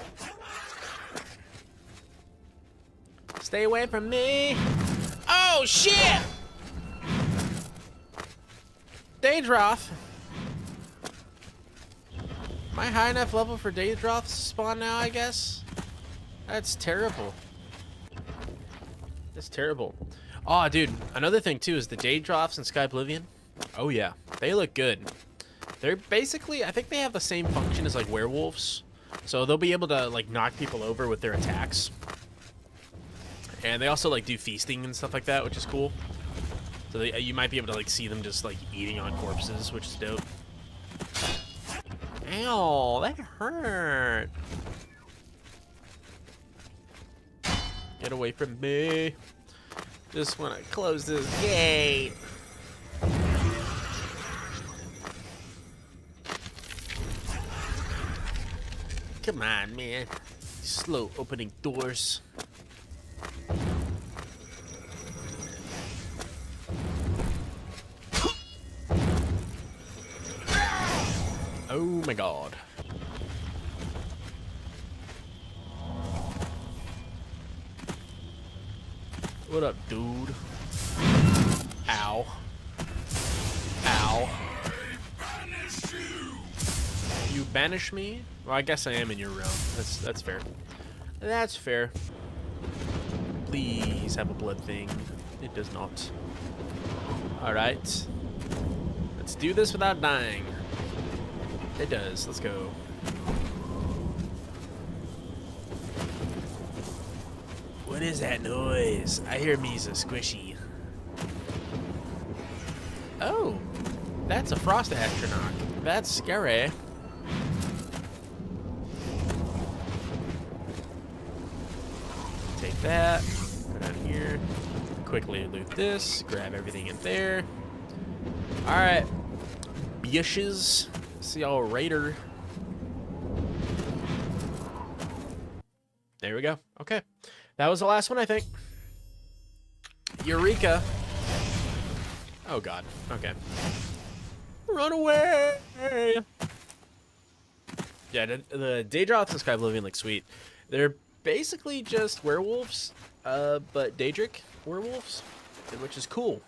Stay away from me! Oh, shit! Daedroth! Am I high enough level for Daedroth to spawn now, I guess? That's terrible. That's terrible. Oh, dude, another thing, too, is the Daedroths in Sky Oblivion. Oh, yeah. They look good. They're basically, I think they have the same function as, like, werewolves. So they'll be able to, like, knock people over with their attacks. And they also, like, do feasting and stuff like that, which is cool. So you might be able to, like, see them just, like, eating on corpses, which is dope. Ow, that hurt. Get away from me. Just want to close this gate. Come on, man. Slow opening doors. Oh my god. What up, dude? Ow. Ow. You banish me? Well, I guess I am in your realm. That's fair. That's fair. Please have a blood thing. It does not. Alright. Let's do this without dying. It does. Let's go. What is that noise? I hear Misa squishy. Oh, that's a frost astronaut. That's scary. Take that. Put it in here. Quickly loot this. Grab everything in there. All right, bitches. See y'all later. There we go. Okay. That was the last one, I think. Eureka. Oh, God. Okay. Run away! Yeah, the Daedroth and Sky Oblivion look sweet. They're basically just werewolves, but Daedric werewolves, which is cool.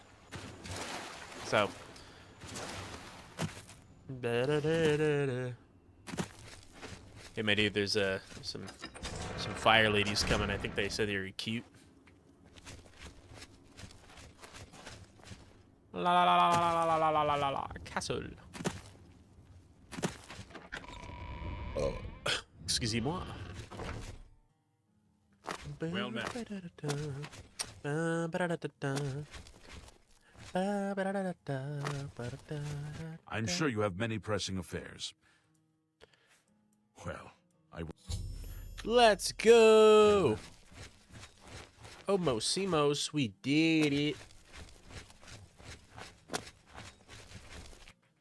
So... Hey, my dude, there's some fire ladies coming. I think they said they were cute. La la la la la la la la la la la castle. Excusez-moi. Well met. I'm sure you have many pressing affairs. Well, Let's go. Omos, we did it.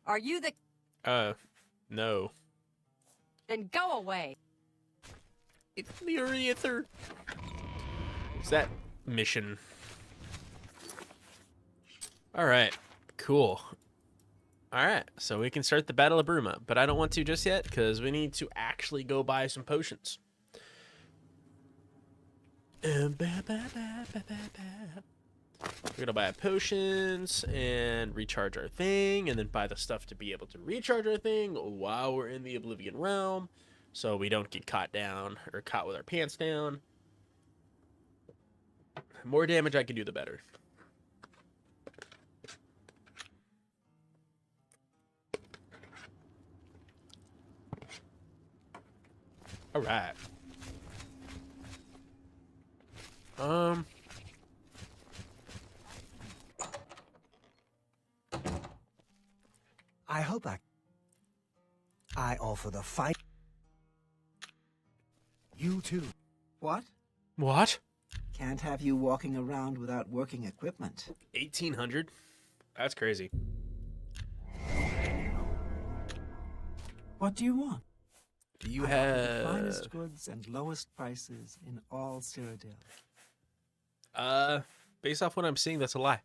Are you the... No. Then go away. It's the Aether. What's that mission? Alright, cool. Alright, so we can start the Battle of Bruma, but I don't want to just yet, because we need to actually go buy some potions. We're gonna buy potions and recharge our thing, and then buy the stuff to be able to recharge our thing while we're in the Oblivion realm, so we don't get caught down or caught with our pants down. The more damage I can do, the better. All right. I hope I offer the fight. You too. What? What? Can't have you walking around without working equipment. 1800? That's crazy. What do you want? Do you I offer have... the finest goods and lowest prices in all Cyrodiil. Based off what I'm seeing, that's a lie.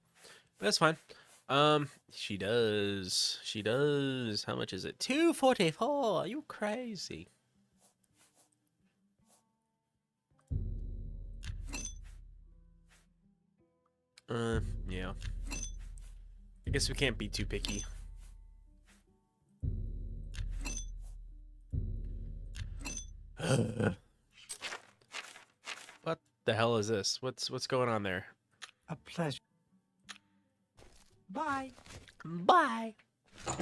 But that's fine. She does. She does. How much is it? 244. Are you crazy? Yeah. I guess we can't be too picky. What the hell is this? What's going on there? A pleasure. Bye. Bye. I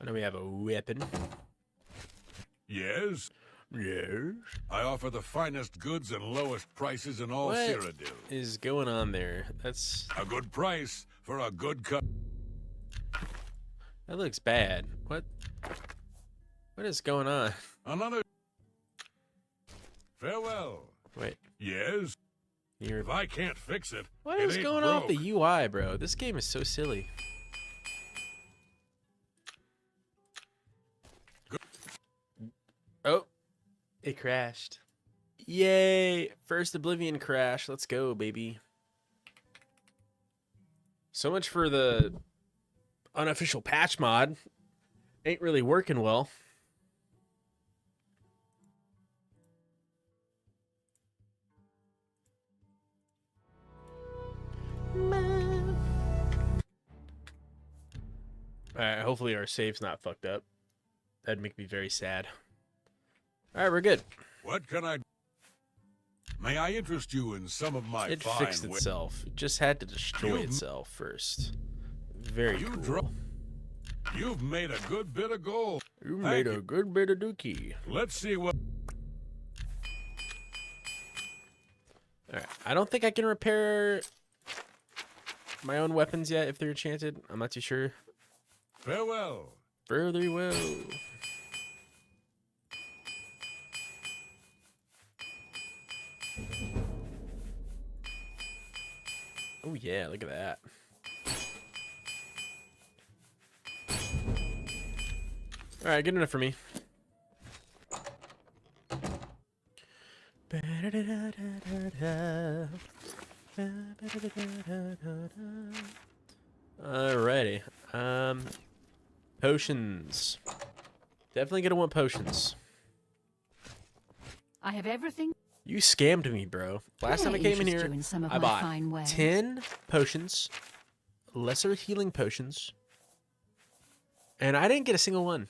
know we have a weapon. Yes? Yes. I offer the finest goods and lowest prices in all What Cyrodiil. is going on there? That's... A good price for a good cut. That looks bad. What is going on? Another. Farewell. Wait. Yes? You're... If I can't fix it, What it is ain't going on with broke. the UI, bro? This game is so silly. Oh, it crashed. Yay! First Oblivion crash. Let's go, baby. So much for the unofficial patch mod. Ain't really working well. Alright, hopefully our save's not fucked up. That'd make me very sad. Alright, we're good. What can I... May I interest you in some of my It fine fixed wa- itself. It just had to destroy You- itself first. Very You cool. dro- You've made a good bit of gold. You Thank made a you. good bit of dookie. Let's see what... Alright, I don't think I can repair my own weapons yet if they're enchanted. I'm not too sure. Farewell. Further well. Oh yeah, look at that. Alright, good enough for me. Alrighty. Potions. Definitely gonna want potions. I have everything. You scammed me, bro. Last time I May came in interest here, you in some of I my bought fine wares. 10 potions, lesser healing potions, and I didn't get a single one.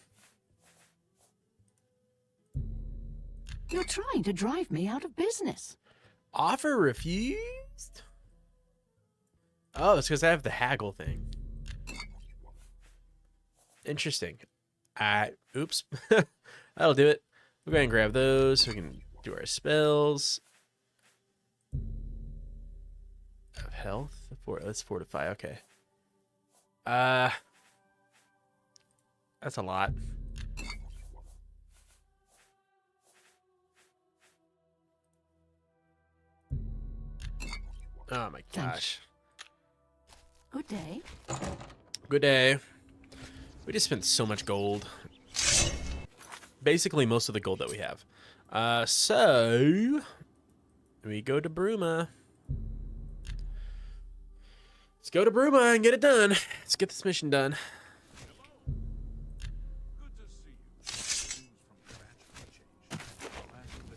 You're trying to drive me out of business. Offer refused? Oh, it's because I have the haggle thing. Interesting. Oops. That'll do it. We'll go ahead and grab those so we can do our spells. Of health? Let's fortify. Okay. That's a lot. Oh my gosh. Good day. Good day. We just spent so much gold. basically most of the gold that we have. So we go to Bruma. Let's go to Bruma and get it done. Let's get this mission done.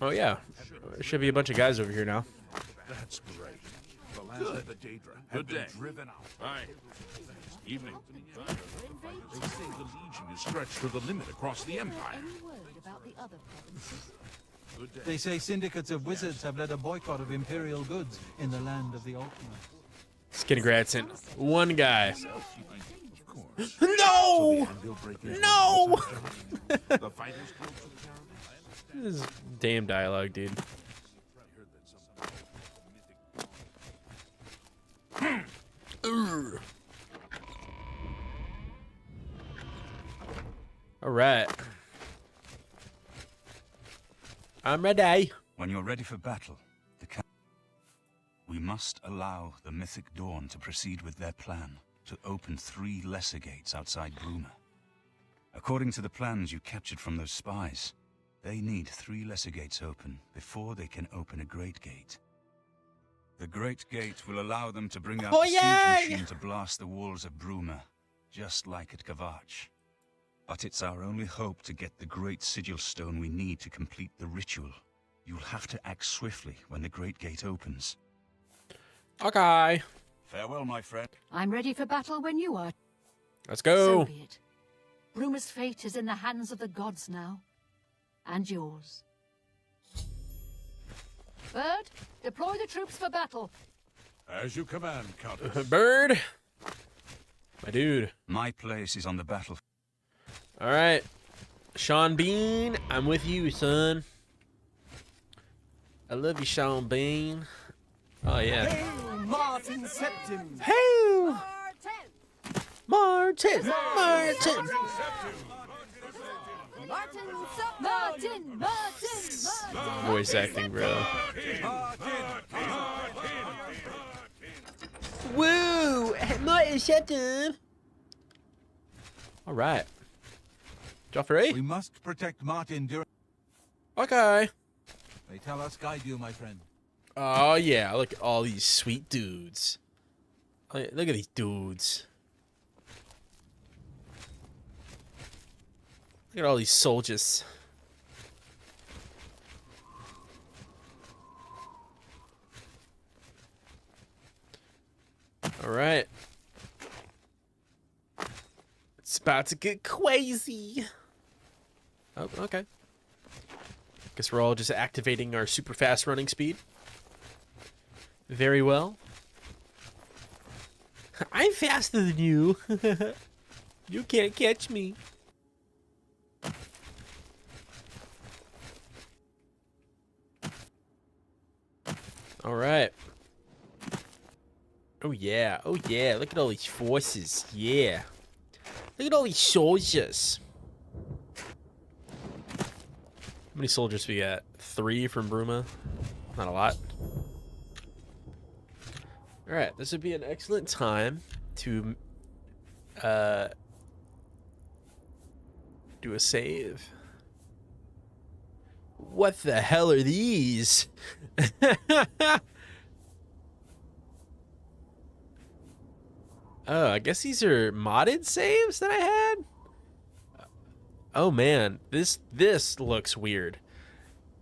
Oh yeah, there should be a bunch of guys over here now. That's great. The last of the Daedra have been driven out. Aye. Evening. They say the Legion is stretched to the limit across the Empire. Any word about the other provinces? Good day. They say syndicates of wizards have led a boycott of Imperial goods in the land of the Ultimates. Skinny Gradson, one guy. Of course. No! No! The fighters go to the caravan. This is damn dialogue, dude. All right. I'm ready. When you're ready for battle, we must allow the Mythic Dawn to proceed with their plan to open 3 lesser gates outside Bruma. According to the plans you captured from those spies, they need 3 lesser gates open before they can open a great gate. The great gate will allow them to bring out the siege machine to blast the walls of Bruma, just like at Kavach. But it's our only hope to get the great sigil stone we need to complete the ritual. You'll have to act swiftly when the great gate opens. Okay. Farewell, my friend. I'm ready for battle when you are. Let's So go. be it. Bruma's fate is in the hands of the gods now. And yours. Bird, deploy the troops for battle. As you command, Countess. Bird. My dude. My place is on the battlefield. All right. Sean Bean, I'm with you, son. I love you, Sean Bean. Oh, yeah. Martin Septim. Hey! Martin! Martin! Martin! Voice acting, bro. Woo! Martin Septim! All right. Joffrey? We must protect Martin during... Okay. They tell us guide you, my friend. Oh, yeah. Look at all these sweet dudes. Look at these dudes. Look at all these soldiers. All right. It's about to get crazy. Oh, okay. Guess we're all just activating our super fast running speed. Very well. I'm faster than you. You can't catch me. All right. Oh yeah. Oh yeah. Look at all these forces. Yeah. Look at all these soldiers. How many soldiers we got? 3 from Bruma. Not a lot. Alright, this would be an excellent time to do a save. What the hell are these? Oh, I guess these are modded saves that I had? Oh man, this looks weird.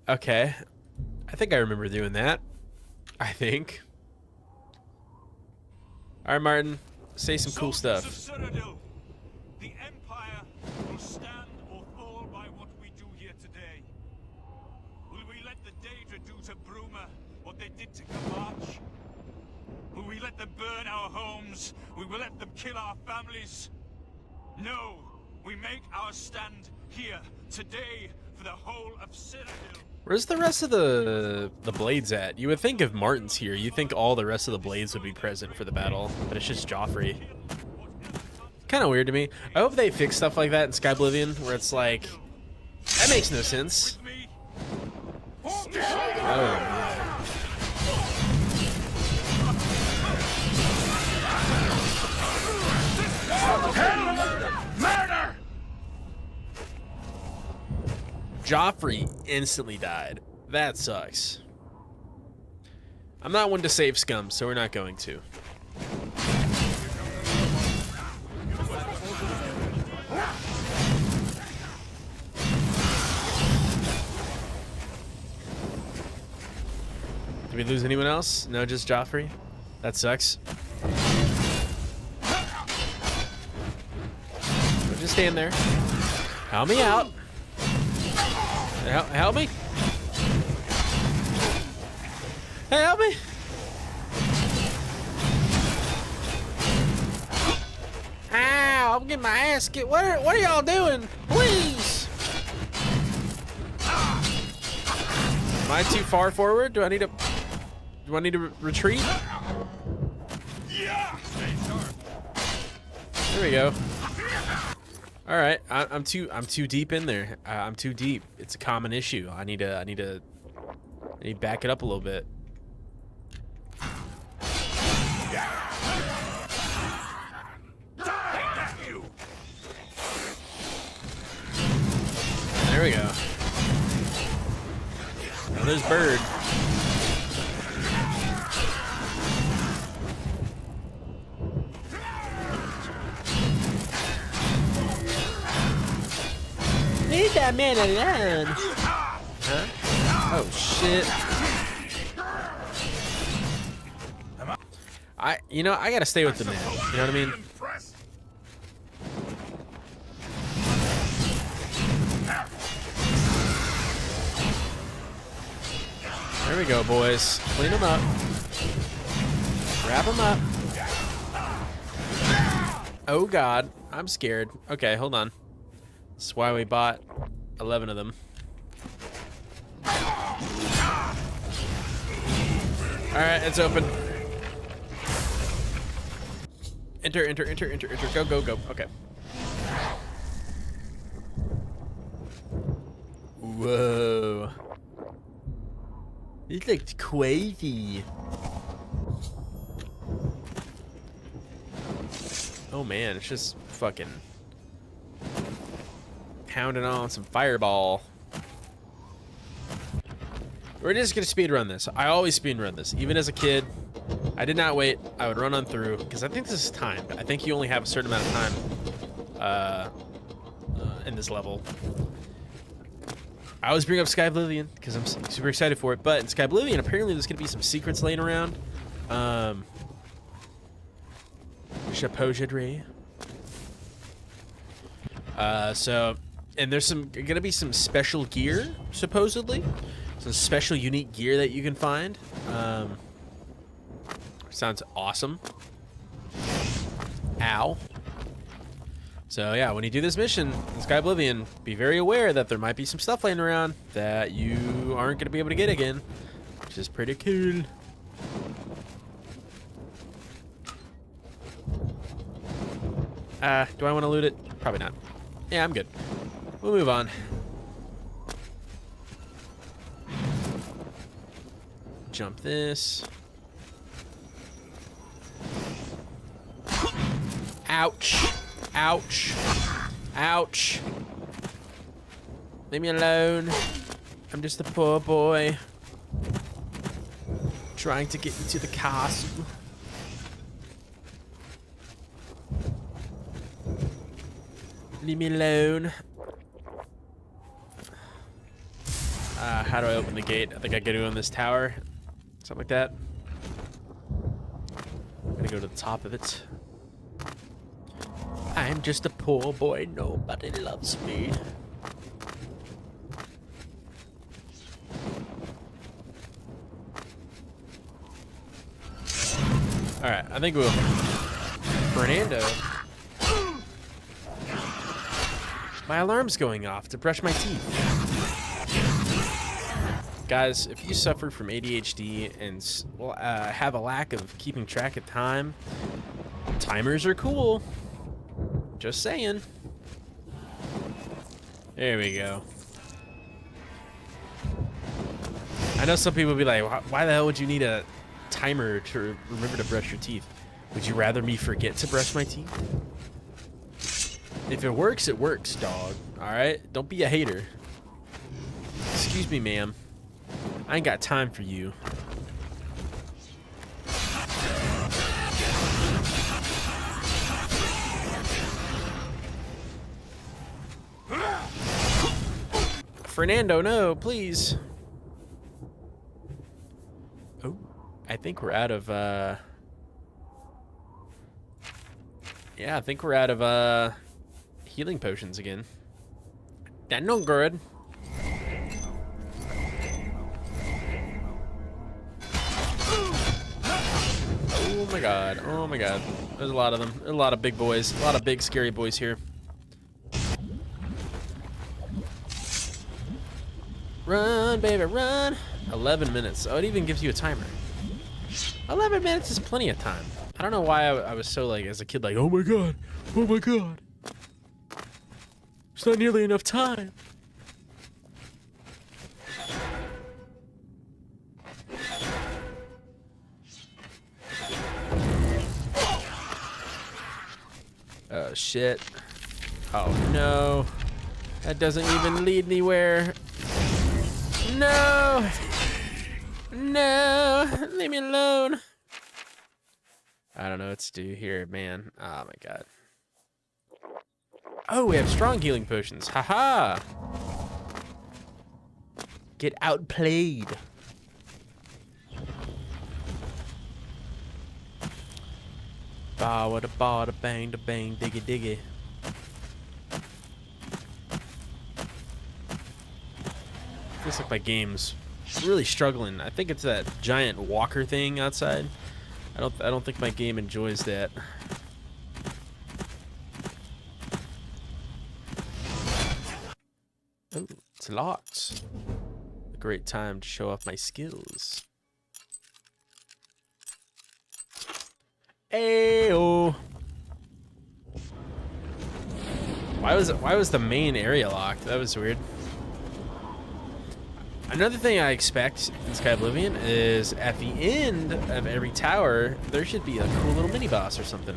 Okay. I think I remember doing that. I think. Alright, Martin. Say some cool stuff. The Empire will stand or fall by what we do here today. Will we let the Daedra do to Bruma what they did to Kavach? Will we let them burn our homes? Will we let them kill our families? No. We make our stand here today for the whole of Cyrodiil. Where's the rest of the blades at? You would think if Martin's here, you'd think all the rest of the blades would be present for the battle, but it's just Joffrey. Kind of weird to me. I hope they fix stuff like that in Sky Oblivion, where it's like, that makes no sense. Oh, man. Murder! Joffrey instantly died. That sucks. I'm not one to save scum, so we're not going to. Did we lose anyone else? No, just Joffrey? That sucks. So just stand there. Help me out. Help me. Hey, help me. Ow, I'm getting my ass kicked. What are y'all doing? Please. Am I too far forward? Do I need to retreat? Yeah. Stay sharp. There we go. All right, I'm too deep in there. I'm too deep. It's a common issue. I need to back it up a little bit. There we go. Now there's Bird. Leave that man alone. Huh? Oh shit. I gotta stay with the man. You know what I mean? There we go, boys. Clean them up. Wrap them up. Oh god, I'm scared. Okay, hold on. That's why we bought 11 of them. Alright, it's open. Enter. Go. Okay. Whoa. This looks crazy. Oh man, it's just fucking pounding on some fireball. We're just gonna speedrun this. I always speedrun this. Even as a kid, I did not wait. I would run on through because I think this is timed. I think you only have a certain amount of time in this level. I always bring up Oblivion because I'm super excited for it. But in Oblivion, apparently there's gonna be some secrets laying around. Supposedly. And there's gonna be some special gear, supposedly. Some special unique gear that you can find. Sounds awesome. Ow. So yeah, when you do this mission in Oblivion, be very aware that there might be some stuff laying around that you aren't gonna be able to get again, which is pretty cool. Do I want to loot it? Probably not. Yeah, I'm good. We'll move on. Jump this. Ouch. Ouch. Ouch. Leave me alone. I'm just a poor boy trying to get into the castle. Leave me alone. How do I open the gate? I think I gotta go on this tower. Something like that. I'm gonna go to the top of it. I'm just a poor boy. Nobody loves me. Alright, I think we'll... Fernando. My alarm's going off to brush my teeth. Guys, if you suffer from ADHD and have a lack of keeping track of time, timers are cool. Just saying. There we go. I know some people will be like, why the hell would you need a timer to remember to brush your teeth? Would you rather me forget to brush my teeth? If it works, dog. Alright? Don't be a hater. Excuse me, ma'am. I ain't got time for you. Fernando, no, please. Oh, I think we're out of, yeah, I think we're out of, healing potions again. That no good. Oh my god, oh my god. There's a lot of them. There's a lot of big boys. A lot of big, scary boys here. Run, baby, run. 11 minutes. Oh, it even gives you a timer. 11 minutes is plenty of time. I don't know why I was so, like, as a kid, like, oh my god, oh my god. It's not nearly enough time. Oh, shit. Oh, no. That doesn't even lead anywhere. No! No! Leave me alone. I don't know what to do here, man. Oh, my God. Oh, we have strong healing potions. Haha! Get outplayed. Ba wada ba da bang da bang diggy diggy. Feels like my game's really struggling. I think it's that giant walker thing outside. I don't think my game enjoys that. Oh, it's locked. A great time to show off my skills. Ayo. Why was the main area locked? That was weird. Another thing I expect in Sky Oblivion is at the end of every tower, there should be a cool little mini boss or something.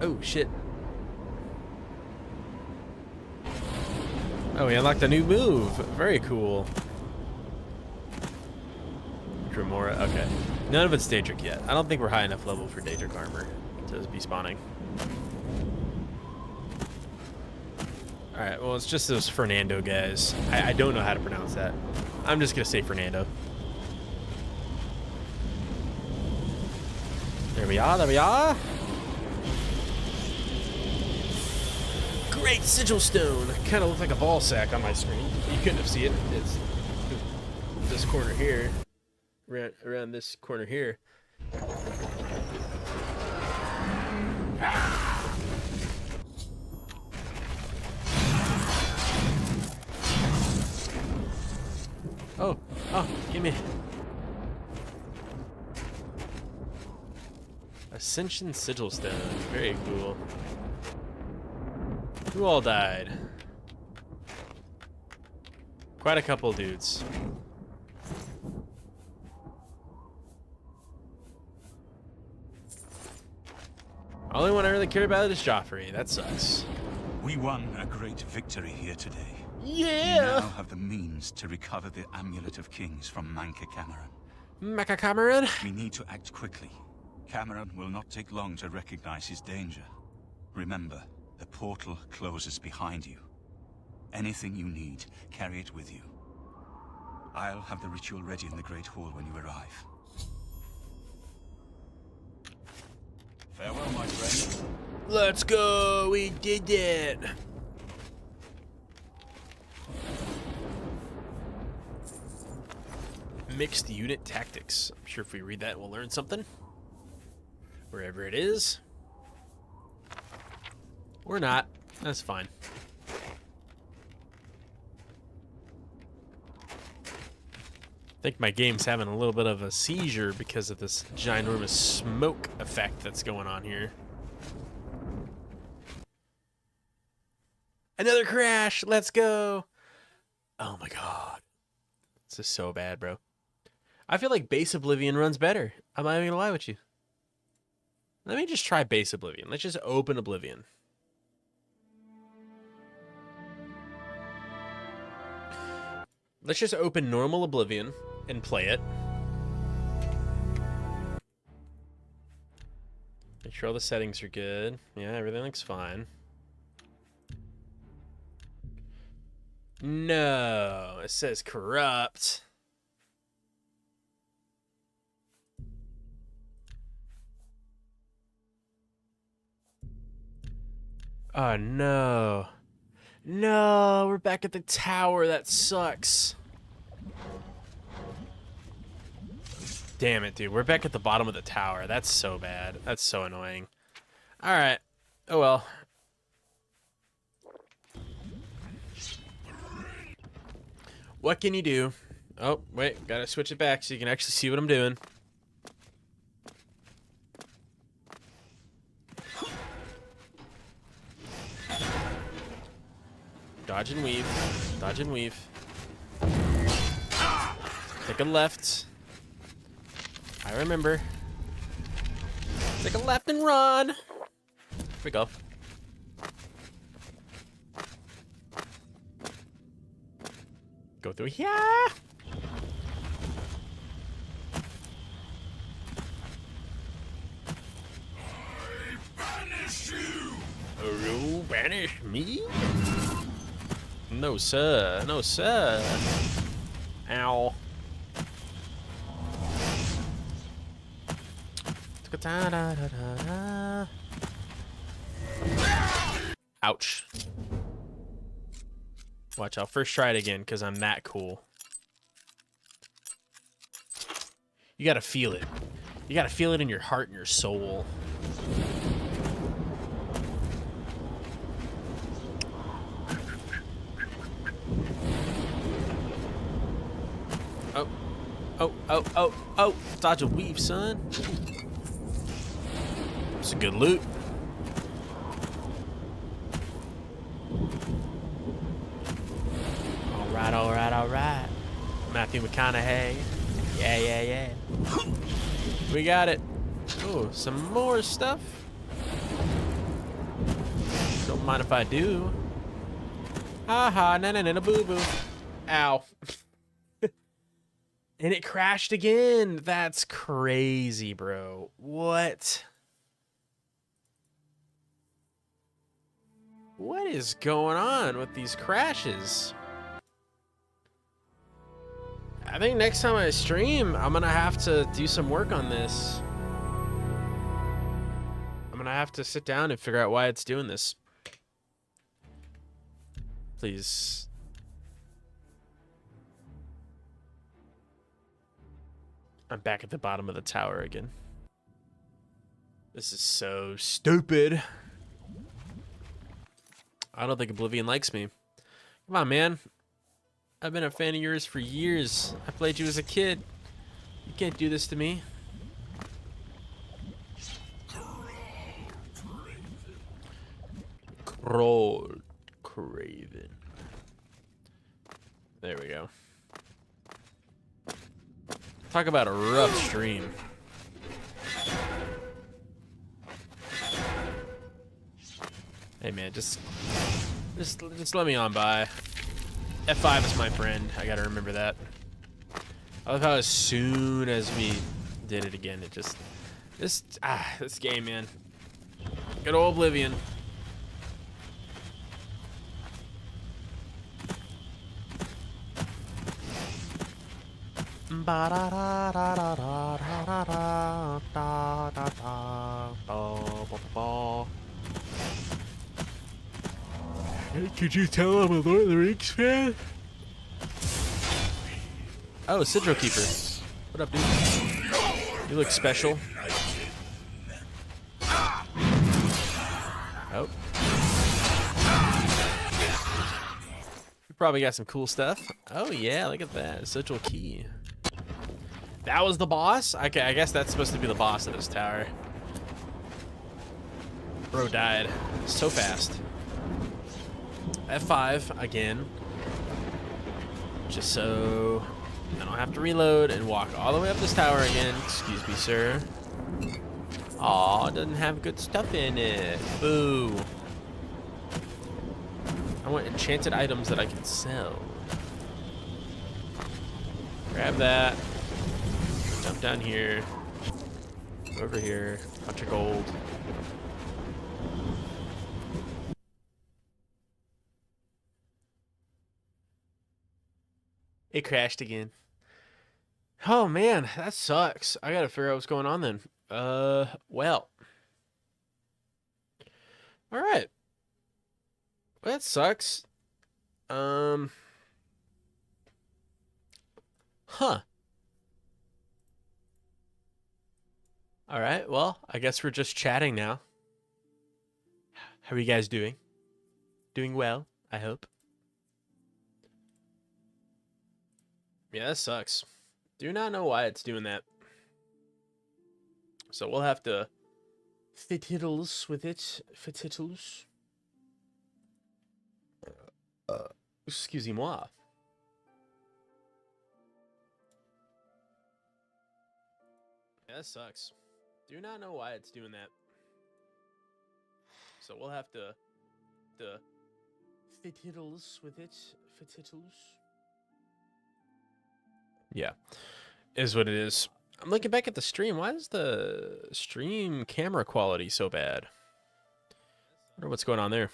Oh, shit. Oh, we unlocked a new move. Very cool. Dremora. Okay. None of it's Daedric yet. I don't think we're high enough level for Daedric armor to be spawning. Alright, well, it's just those Fernando guys. I don't know how to pronounce that. I'm just going to say Fernando. There we are. There we are. Great sigil stone. Kind of looks like a ball sack on my screen. You couldn't have seen it. It's this corner here, around this corner here. Oh, give me Ascension sigil stone. Very cool. Who all died? Quite a couple dudes. Only one I really care about is Joffrey. That sucks. We won a great victory here today. Yeah! We now have the means to recover the Amulet of Kings from Manca Cameron. Manca Cameron? We need to act quickly. Cameron will not take long to recognize his danger. Remember, the portal closes behind you. Anything you need, carry it with you. I'll have the ritual ready in the Great Hall when you arrive. Farewell, my friend. Let's go! We did it! Mixed unit tactics. I'm sure if we read that, we'll learn something. Wherever it is. Or not. That's fine. I think my game's having a little bit of a seizure because of this ginormous smoke effect that's going on here. Another crash. Let's go. Oh my god. This is so bad, bro. I feel like base Oblivion runs better. I'm not even gonna lie with you. Let me just try base Oblivion. Let's just open Oblivion. Let's just open normal Oblivion and play it. Make sure all the settings are good. Yeah, everything looks fine. No, it says corrupt. Oh no. No, we're back at the tower. That sucks. Damn it, dude. We're back at the bottom of the tower. That's so bad. That's so annoying. All right. Oh well. What can you do? Oh, wait. Gotta switch it back so you can actually see what I'm doing. Dodge and weave. Dodge and weave. Take a left. I remember. Take a left and run. Here we go. Go through here. Banish you! Oh, banish me? No, sir. No, sir. Ow. Ouch. Watch, I'll first try it again because I'm that cool. You gotta feel it. You gotta feel it in your heart and your soul. Oh. Oh, oh, oh, oh. Dodge a weave, son. It's a good loot. Alright, alright, alright. Matthew McConaughey. Yeah, yeah, yeah. We got it. Oh, some more stuff. Don't mind if I do. Haha, na na na boo boo. Ow. And it crashed again. That's crazy, bro. What? What is going on with these crashes? I think next time I stream, I'm gonna have to do some work on this. I'm gonna have to sit down and figure out why it's doing this. Please. I'm back at the bottom of the tower again. This is so stupid. I don't think Oblivion likes me. Come on, man. I've been a fan of yours for years. I played you as a kid. You can't do this to me. Crawl, Craven. There we go. Talk about a rough stream. Hey man, just let me on by. F5 is my friend. I gotta remember that. I love how as soon as we did it again, it just this game, man. Good old Oblivion. Could you tell I'm a Lord of the Rings fan? Oh, Sidro Keeper. What up, dude? You look special. Oh. You probably got some cool stuff. Oh, yeah, look at that. Central Key. That was the boss? Okay, I guess that's supposed to be the boss of this tower. Bro died so fast. F5 again. Just so I don't have to reload and walk all the way up this tower again. Excuse me, sir. Aw, it doesn't have good stuff in it. Boo. I want enchanted items that I can sell. Grab that. Jump down here. Over here. Bunch of gold. It crashed again. Oh man, that sucks. I gotta figure out what's going on then. Well. Alright. Well, that sucks. Huh. Alright, well, I guess we're just chatting now. How are you guys doing? Doing well, I hope. Yeah, that sucks. Do not know why it's doing that. So we'll have to fiddles with it. Fiddles. Excusez-moi. Yeah, that sucks. Do not know why it's doing that. So we'll have to fiddles with it. Fiddles. Yeah, is what it is. I'm looking back at the stream. Why is the stream camera quality so bad? I wonder what's going on there.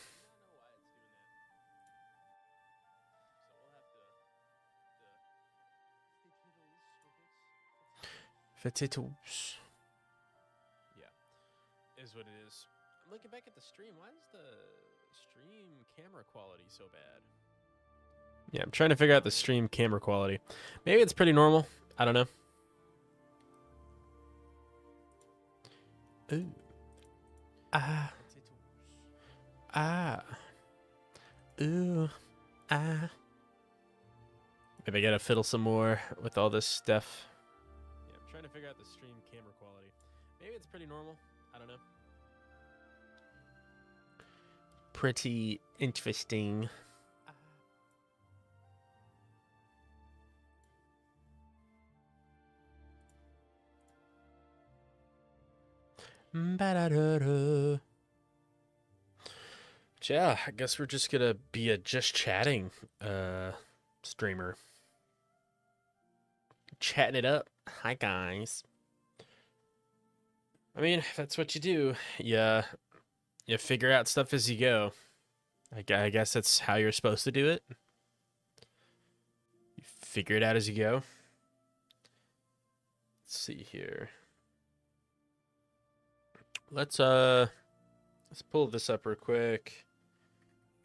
Potatoes. Yeah, is what it is. I'm looking back at the stream. Why is the stream camera quality so bad? Yeah, I'm trying to figure out the stream camera quality. Maybe it's pretty normal. I don't know. Ooh. Ah. Ah. Ooh. Ah. Maybe I gotta fiddle some more with all this stuff. Yeah, I'm trying to figure out the stream camera quality. Maybe it's pretty normal. I don't know. Pretty interesting. Yeah, I guess we're just gonna be a just chatting streamer. Chatting it up. Hi guys. I mean, if that's what you do. You figure out stuff as you go. I guess that's how you're supposed to do it. You figure it out as you go. Let's see here. Let's pull this up real quick.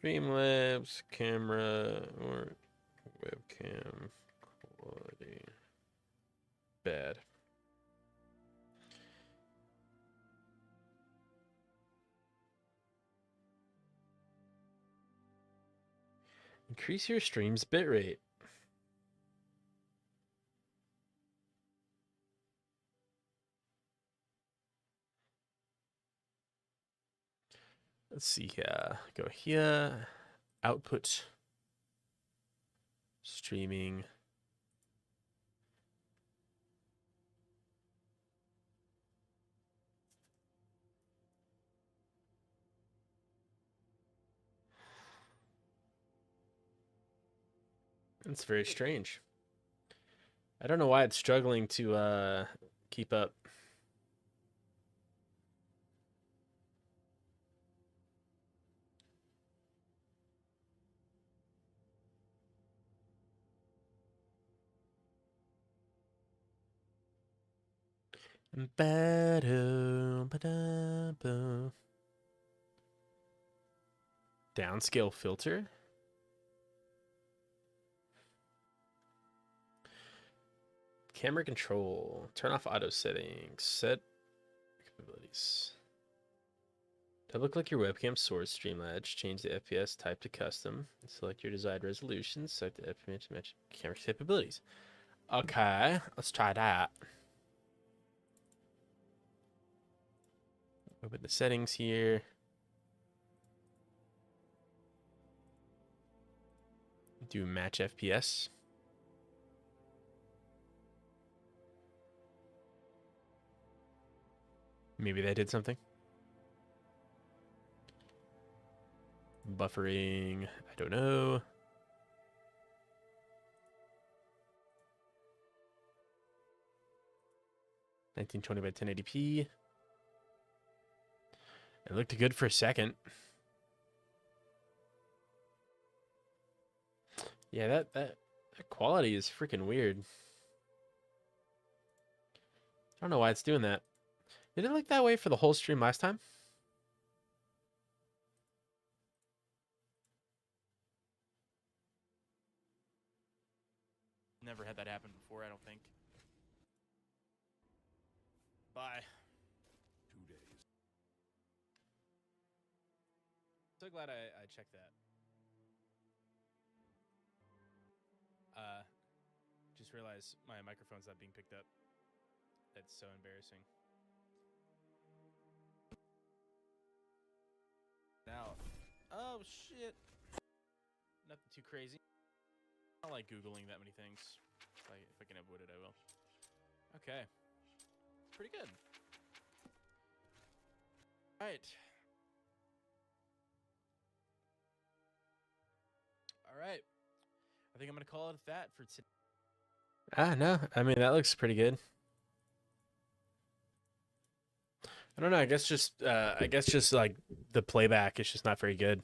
Streamlabs camera or webcam quality bad. Increase your stream's bitrate. Let's see here. Go here. Output. Streaming. It's very strange. I don't know why it's struggling to keep up. Downscale filter. Camera control. Turn off auto settings. Set capabilities. Double click your webcam source, Streamlabs. Change the FPS type to custom. Select your desired resolution. Select the FPS to match camera capabilities. Okay, let's try that. Open the settings here. Do match FPS. Maybe they did something. Buffering, I don't know. $1920 by 1080p. It looked good for a second. Yeah, that quality is freaking weird. I don't know why it's doing that. Did it look that way for the whole stream last time? Never had that happen before, I don't think. Bye. 2 days. So glad I checked that. Just realized my microphone's not being picked up. That's so embarrassing. Now, oh shit. Nothing too crazy. I don't like Googling that many things. If I can avoid it, I will. Okay. Pretty good. All right. All right. I think I'm going to call it that for today. No. I mean, that looks pretty good. I don't know. I guess just like the playback is just not very good.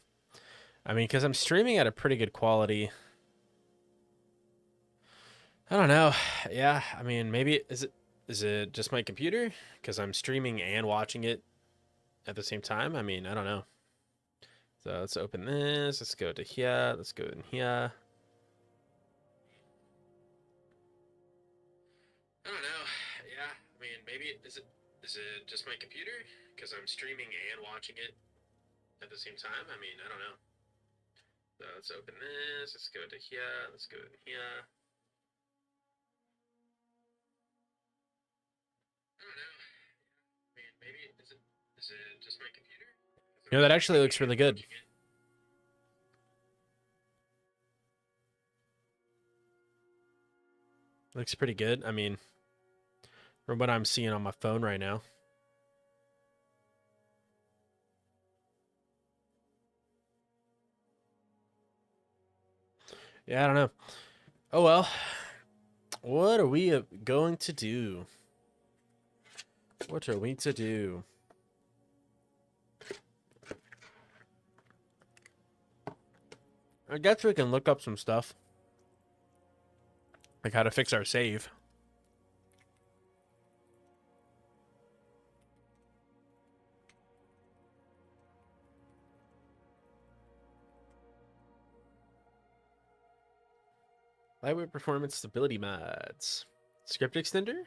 I mean, because I'm streaming at a pretty good quality. I don't know. Yeah, I mean, maybe is it just my computer? Because I'm streaming and watching it at the same time. I mean, I don't know. So let's open this. Let's go to here. Let's go in here. I don't know. Yeah, I mean, maybe is it just my computer? Because I'm streaming and watching it at the same time. I mean, I don't know. So let's open this. Let's go to here. Let's go in here. I don't know. I mean, maybe is it just my computer? You know, that actually looks really good. Looks pretty good. I mean, from what I'm seeing on my phone right now. Yeah, I don't know. Oh well. What are we going to do? What are we to do? I guess we can look up some stuff. Like how to fix our save. Lightweight performance stability mods. Script extender?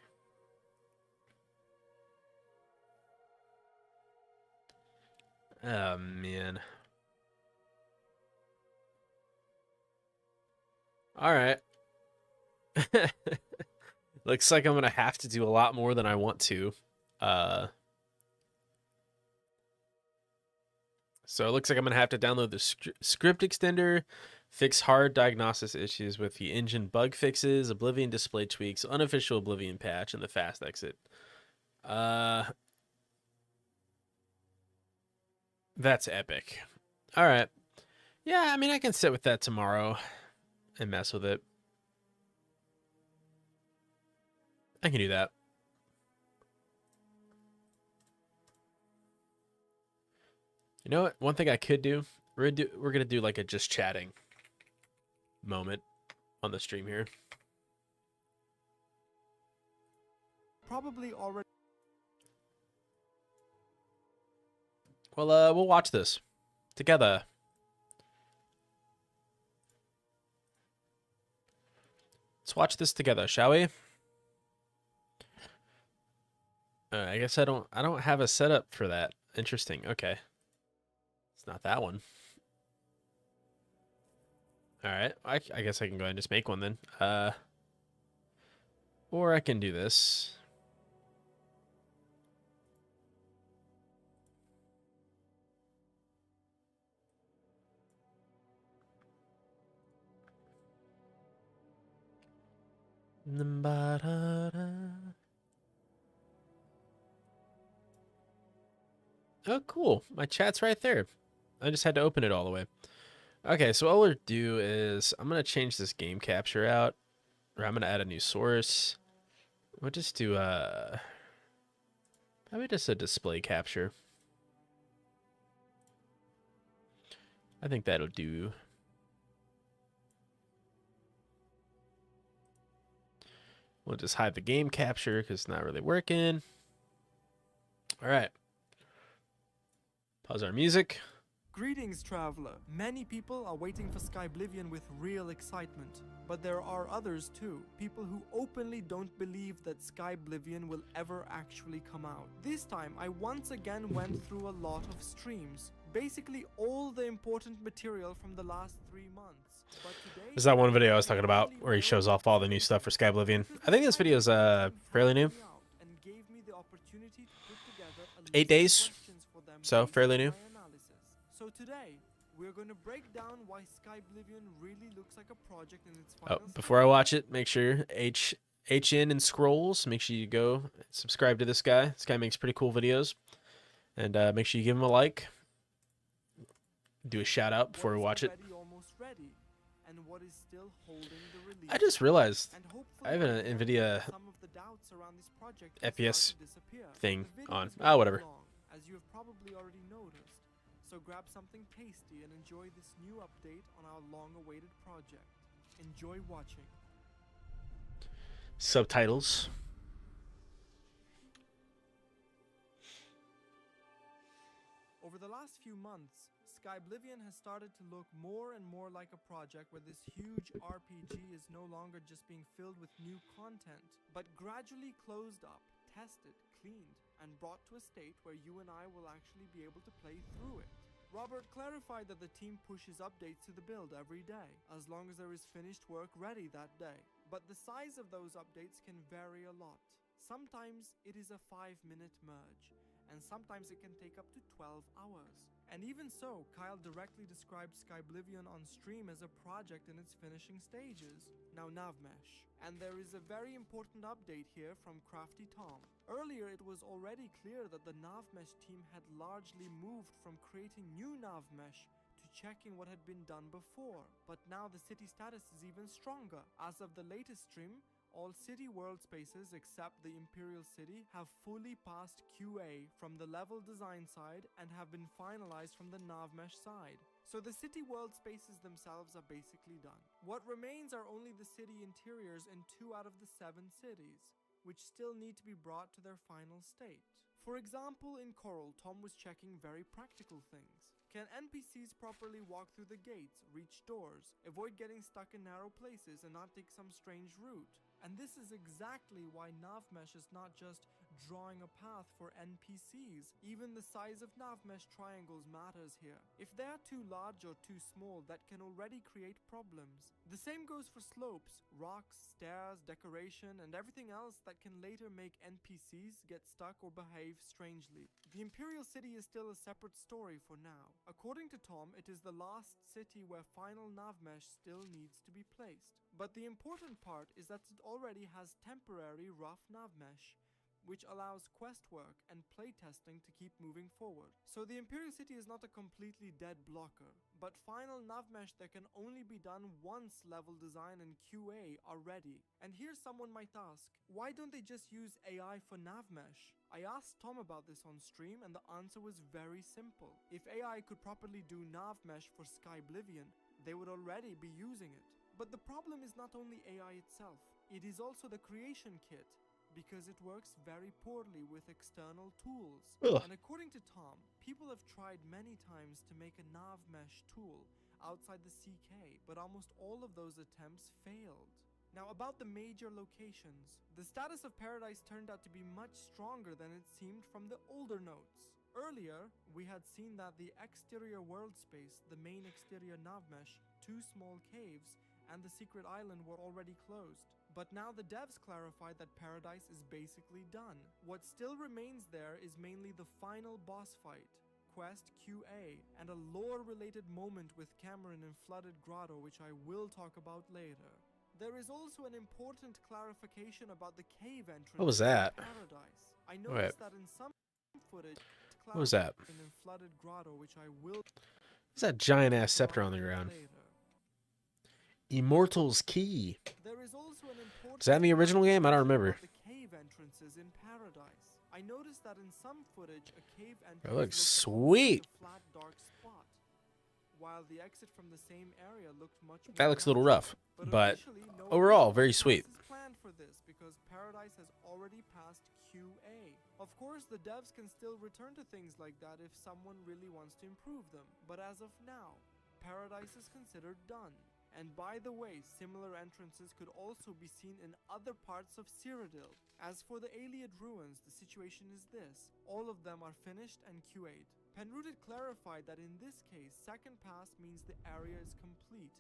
Oh, man. All right. Looks like I'm going to have to do a lot more than I want to. So it looks like I'm going to have to download the script extender, fix hard diagnosis issues with the engine bug fixes, Oblivion display tweaks, unofficial Oblivion patch, and the fast exit. That's epic. All right. Yeah, I mean, I can sit with that tomorrow and mess with it. I can do that. You know what? One thing I could do, we're gonna do like a just chatting moment on the stream here. Probably already. Well, we'll watch this together. Let's watch this together, shall we? I guess I don't have a setup for that. Interesting. Okay. It's not that one. All right. I guess I can go ahead and just make one then. Or I can do this. Oh, cool. My chat's right there. I just had to open it all the way. Okay, so what we'll do is I'm going to change this game capture out, or I'm going to add a new source. We'll just do probably just a display capture. I think that'll do. We'll just hide the game capture because it's not really working. All right. Pause our music. Greetings, traveler. Many people are waiting for Oblivion with real excitement, but there are others too. People who openly don't believe that Oblivion will ever actually come out. This time, I once again went through a lot of streams. Basically all the important material from the last 3 months. But today, This is that one video I was talking about where he shows off all the new stuff for Oblivion. I think this video is fairly new. 8 days, so fairly new. So today, we're going to break down why Oblivion really looks like a project in its final Oh, before I watch it, make sure HN and Scrolls, make sure you go subscribe to this guy. This guy makes pretty cool videos. And make sure you give him a like. Do a shout out before we watch it. I just realized I have an NVIDIA FPS thing on. Ah, whatever. As you have probably already noticed. So grab something tasty and enjoy this new update on our long-awaited project. Enjoy watching. Subtitles. Over the last few months, Oblivion has started to look more and more like a project where this huge RPG is no longer just being filled with new content, but gradually closed up, tested, cleaned, and brought to a state where you and I will actually be able to play through it. Robert clarified that the team pushes updates to the build every day, as long as there is finished work ready that day. But the size of those updates can vary a lot. Sometimes it is a 5-minute merge, and sometimes it can take up to 12 hours. And even so, Kyle directly described Oblivion on stream as a project in its finishing stages. Now Navmesh. And there is a very important update here from Crafty Tom. Earlier it was already clear that the Navmesh team had largely moved from creating new Navmesh to checking what had been done before. But now the city status is even stronger. As of the latest stream, all city world spaces except the Imperial City have fully passed QA from the level design side and have been finalized from the Navmesh side. So the city world spaces themselves are basically done. What remains are only the city interiors in 2 out of the 7 cities, which still need to be brought to their final state. For example, in Coral, Tom was checking very practical things. Can NPCs properly walk through the gates, reach doors, avoid getting stuck in narrow places and not take some strange route? And this is exactly why Navmesh is not just drawing a path for NPCs. Even the size of Navmesh triangles matters here. If they are too large or too small, that can already create problems. The same goes for slopes, rocks, stairs, decoration, and everything else that can later make NPCs get stuck or behave strangely. The Imperial City is still a separate story for now. According to Tom, it is the last city where final Navmesh still needs to be placed. But the important part is that it already has temporary rough Navmesh, which allows quest work and playtesting to keep moving forward. So the Imperial City is not a completely dead blocker, but final Navmesh that can only be done once level design and QA are ready. And here someone might ask, why don't they just use AI for Navmesh? I asked Tom about this on stream and the answer was very simple. If AI could properly do Navmesh for Oblivion, they would already be using it. But the problem is not only AI itself, it is also the creation kit, because it works very poorly with external tools. And according to Tom, people have tried many times to make a Navmesh tool outside the CK, but almost all of those attempts failed. Now about the major locations, the status of Paradise turned out to be much stronger than it seemed from the older notes. Earlier, we had seen that the exterior world space, the main exterior Navmesh, 2 small caves, and the secret island were already closed. But now the devs clarified that Paradise is basically done. What still remains there is mainly the final boss fight, quest QA, and a lore-related moment with Cameron in Flooded Grotto, which I will talk about later. There is also an important clarification about the cave entrance. What was that? Paradise. I Wait. noticed that in some footage. What was that? In a flooded grotto, which I will. What's that giant ass scepter on the ground? Immortal's Key. There is also an important. Is that in the original game? I don't remember. The cave entrances in Paradise. I noticed that in some footage, a cave entrance That looks looked sweet. like a flat, dark spot, while the exit from the same area looked much. That looks a little rough, but officially, no overall, access very sweet. is planned for this because Paradise has already passed QA. Of course, the devs can still return to things like that if someone really wants to improve them, but as of now, Paradise is considered done. And by the way, similar entrances could also be seen in other parts of Cyrodiil. As for the Ayleid ruins, the situation is this. All of them are finished and QA'd. Penrooted clarified that in this case, second pass means the area is complete,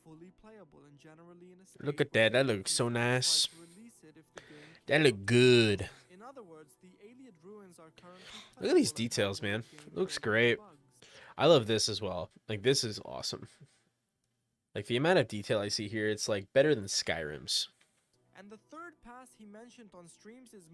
fully playable, and generally in a state. Look at that. That looks so nice. to release it if the game That look good. In other words, the Ayleid ruins are currently Look at these playable and details, man. game Looks ready great. for bugs. I love this as well. Like, this is awesome. Like, the amount of detail I see here, it's like better than Skyrim's. And the third pass he mentioned on streams is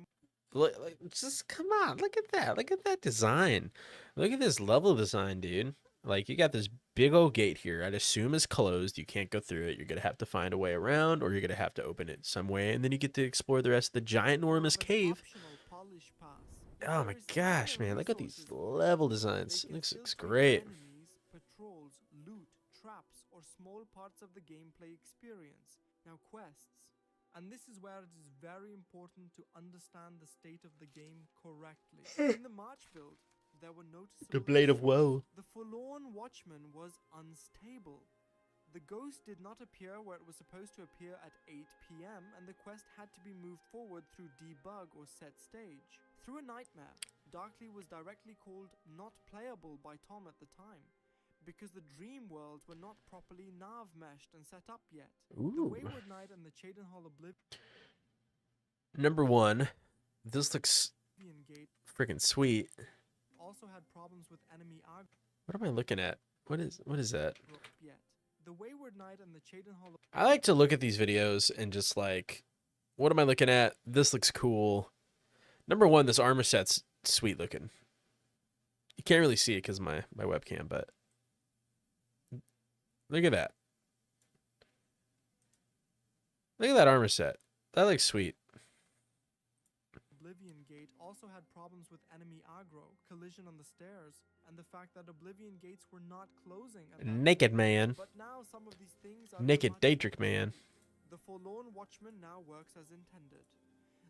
Look, like, just come on, look at that. Look at that design. Look at this level design, dude. Like, you got this big old gate here. I'd assume is closed. You can't go through it. You're gonna have to find a way around, or you're gonna have to open it some way, and then you get to explore the rest of the giant, enormous cave. polish pass. Oh my gosh, man! Look at these level designs. It looks great. Enemies, patrols, loot, traps, or small parts of the gameplay experience. Now quests. And this is where it is very important to understand the state of the game correctly. In the March build, there were noticeable The Blade of issues. Woe. The Forlorn Watchman was unstable. The ghost did not appear where it was supposed to appear at 8 p.m. and the quest had to be moved forward through debug or set stage. Through a nightmare, Darkly was directly called not playable by Tom at the time, because the dream worlds were not properly nav meshed and set up yet. The Ooh. Wayward Knight and the Cheydinhal Oblivion Number one, this looks Gate freaking sweet. also had problems with enemy aggro What am I looking at? What is that? yet. The Wayward Knight and the Cheydinhal I like to look at these videos and just like, what am I looking at? This looks cool. Number one, this armor set's sweet looking. You can't really see it because of my webcam, but look at that. Look at that armor set. That looks sweet. Oblivion Gate also had problems with enemy aggro, collision on the stairs, and the fact that Oblivion Gates were not closing. At that Naked point. man. But now some of these things are Naked much Daedric better. man. The Forlorn Watchman now works as intended.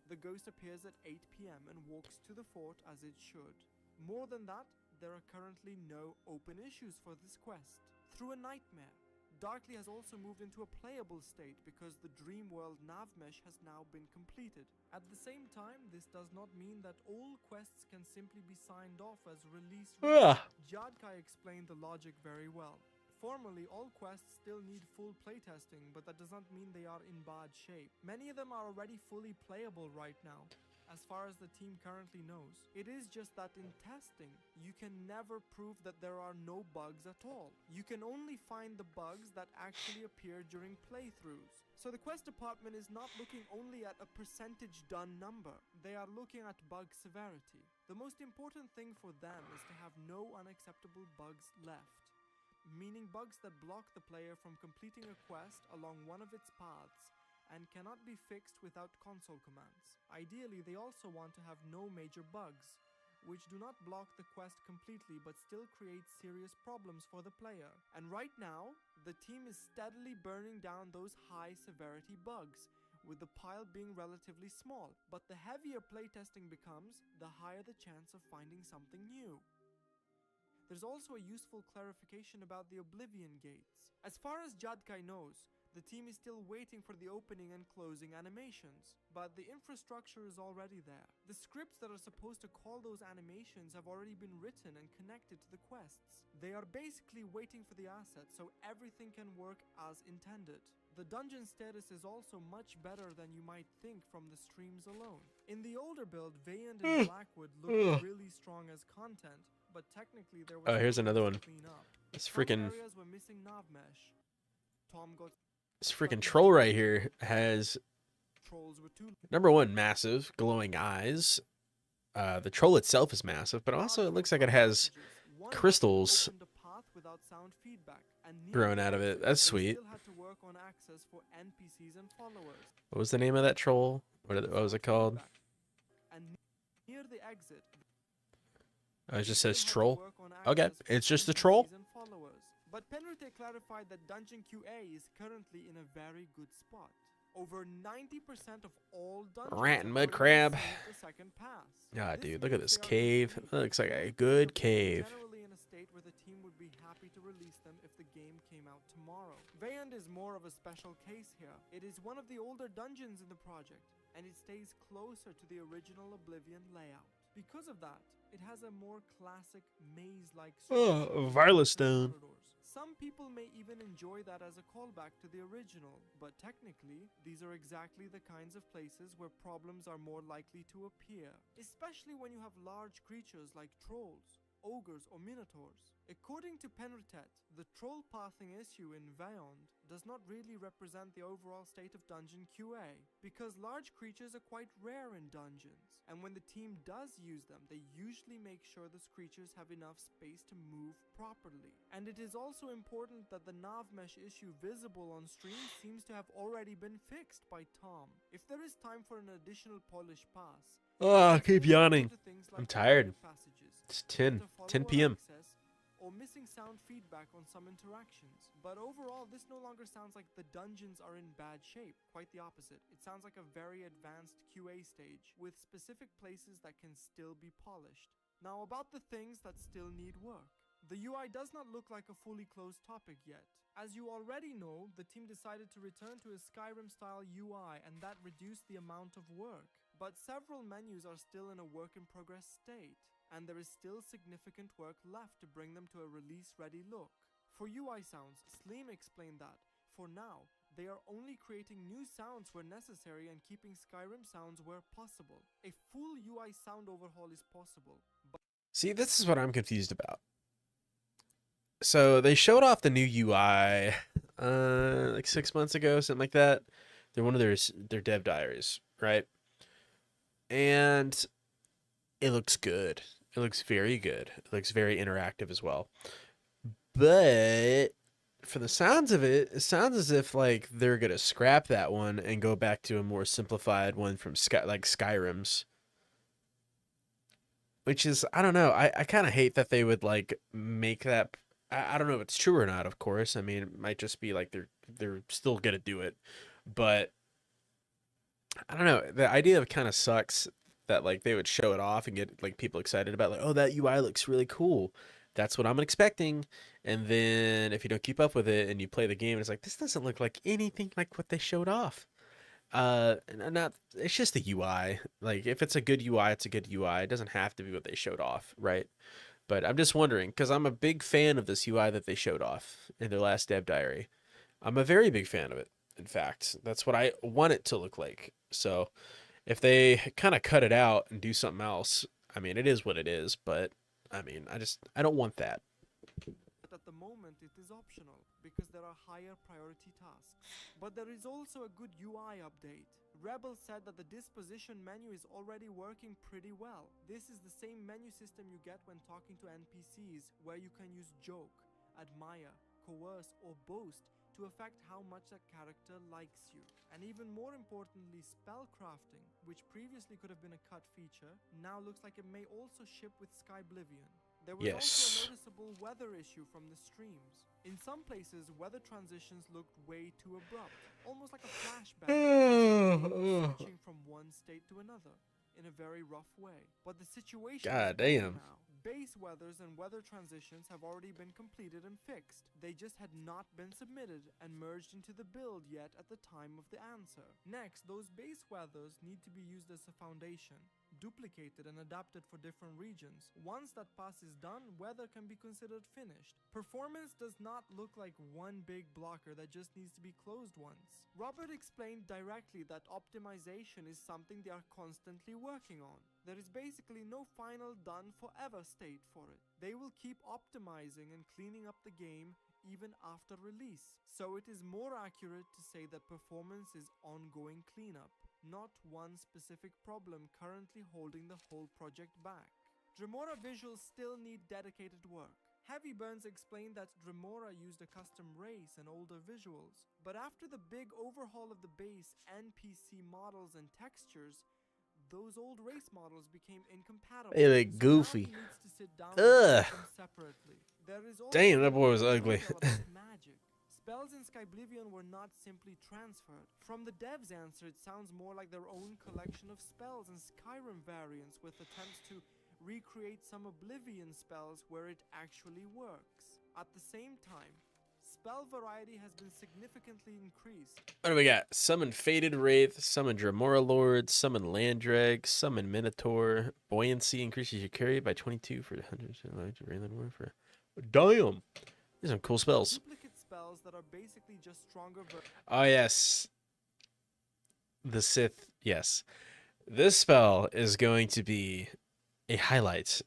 The ghost appears at 8 p.m. and walks to the fort as it should. More than that, there are currently no open issues for this quest. Through a nightmare, Darkly has also moved into a playable state because the Dream World nav mesh has now been completed. At the same time, this does not mean that all quests can simply be signed off as release. Ugh. Jadkai explained the logic very well. Formally, all quests still need full playtesting, but that does not mean they are in bad shape. Many of them are already fully playable right now, as far as the team currently knows. It is just that in testing, you can never prove that there are no bugs at all. You can only find the bugs that actually appear during playthroughs. So the quest department is not looking only at a percentage done number. They are looking at bug severity. The most important thing for them is to have no unacceptable bugs left, meaning bugs that block the player from completing a quest along one of its paths and cannot be fixed without console commands. Ideally, they also want to have no major bugs, which do not block the quest completely but still create serious problems for the player. And right now, the team is steadily burning down those high severity bugs, with the pile being relatively small. But the heavier playtesting becomes, the higher the chance of finding something new. There's also a useful clarification about the Oblivion gates. As far as Jadkai knows, the team is still waiting for the opening and closing animations, but the infrastructure is already there. The scripts that are supposed to call those animations have already been written and connected to the quests. They are basically waiting for the assets so everything can work as intended. The dungeon status is also much better than you might think from the streams alone. In the older build, Vayand and Blackwood looked really strong as content, but technically there was Oh, here's another one. clean up. It's Some freaking. areas were missing nav mesh. Tom got This freaking troll right here has, number one, massive glowing eyes. The troll itself is massive, but also it looks like it has crystals growing out of it. That's sweet. What was the name of that troll? What was it called? Oh, it just says troll. Okay, it's just a troll. But Penrite clarified that Dungeon QA is currently in a very good spot. Over 90% of all dungeons Rat and mud crab. the second pass. Ah, dude, look at this cave. That looks like a good cave. Generally in a state where the team would be happy to release them if the game came out tomorrow. Veyand is more of a special case here. It is one of the older dungeons in the project, and it stays closer to the original Oblivion layout. Because of that, it has a more classic maze-like Oh, Violet Stone. Some people may even enjoy that as a callback to the original, but technically, these are exactly the kinds of places where problems are more likely to appear, especially when you have large creatures like trolls, ogres, or minotaurs. According to Penrite, the troll pathing issue in Veyond does not really represent the overall state of dungeon QA, because large creatures are quite rare in dungeons, and when the team does use them, they usually make sure those creatures have enough space to move properly. And it is also important that the nav mesh issue visible on stream seems to have already been fixed by Tom. If there is time for an additional polish pass, Oh, I keep yawning. I'm tired. It's 10 p.m. Or missing sound feedback on some interactions. But overall, this no longer sounds like the dungeons are in bad shape. Quite the opposite. It sounds like a very advanced QA stage with specific places that can still be polished. Now about the things that still need work. The UI does not look like a fully closed topic yet. As you already know, the team decided to return to a Skyrim-style UI, and that reduced the amount of work. But several menus are still in a work-in-progress state, and there is still significant work left to bring them to a release-ready look. For UI sounds, Sleem explained that, for now, they are only creating new sounds where necessary and keeping Skyrim sounds where possible. A full UI sound overhaul is possible, but See, this is what I'm confused about. So they showed off the new UI like 6 months ago, something like that. They're one of their dev diaries, right? And it looks good. It looks very good. It looks very interactive as well. But for the sounds of it, it sounds as if like they're gonna scrap that one and go back to a more simplified one from Skyrim's. Which is, I don't know. I kind of hate that they would like make that. I don't know if it's true or not. Of course, I mean, it might just be like they're still gonna do it, but I don't know. The idea of kind of sucks that like they would show it off and get like people excited about like, oh, that UI looks really cool. That's what I'm expecting. And then if you don't keep up with it and you play the game, it's like, this doesn't look like anything like what they showed off. It's just the UI. Like if it's a good UI, it's a good UI. It doesn't have to be what they showed off, right? But I'm just wondering, because I'm a big fan of this UI that they showed off in their last dev diary. I'm a very big fan of it. In fact, that's what I want it to look like. So if they kind of cut it out and do something else, I mean, it is what it is, but I mean, I don't want that. at the moment it is optional, because there are higher priority tasks. But there is also a good UI update. Rebel said that the disposition menu is already working pretty well. This is the same menu system you get when talking to NPCs, where you can use joke, admire, coerce, or boast to affect how much a character likes you. And even more importantly, spellcrafting, which previously could have been a cut feature, now looks like it may also ship with Skyblivion. There was also a noticeable weather issue from the streams. In some places, weather transitions looked way too abrupt, almost like a flashback, switching from one state to another in a very rough way. But the situation is better now. Base weathers and weather transitions have already been completed and fixed. They just had not been submitted and merged into the build yet at the time of the answer. Next, those base weathers need to be used as a foundation, duplicated and adapted for different regions. Once that pass is done, weather can be considered finished. Performance does not look like one big blocker that just needs to be closed once. Robert explained directly that optimization is something they are constantly working on. There is basically no final done forever state for it. They will keep optimizing and cleaning up the game even after release. So it is more accurate to say that performance is ongoing cleanup, not one specific problem currently holding the whole project back. Dremora visuals still need dedicated work. Heavy Burns explained that Dremora used a custom race and older visuals, but after the big overhaul of the base, NPC models and textures, those old race models became incompatible. They look goofy. So now he needs to sit down Ugh. and make them separately. There is also Damn, that boy was a ugly. detail about magic. Spells in Skyblivion were not simply transferred. From the devs' answer, it sounds more like their own collection of spells and Skyrim variants with attempts to recreate some Oblivion spells where it actually works. At the same time, spell variety has been significantly increased. What do we got? Summon Faded Wraith, summon Dremora Lord, summon Landreg, summon Minotaur. Buoyancy increases your carry by 22 for 100% Rayland Warfare. Damn! These are some cool spells. Duplicate spells that are basically just stronger Oh, yes. The Sith, yes. This spell is going to be a highlight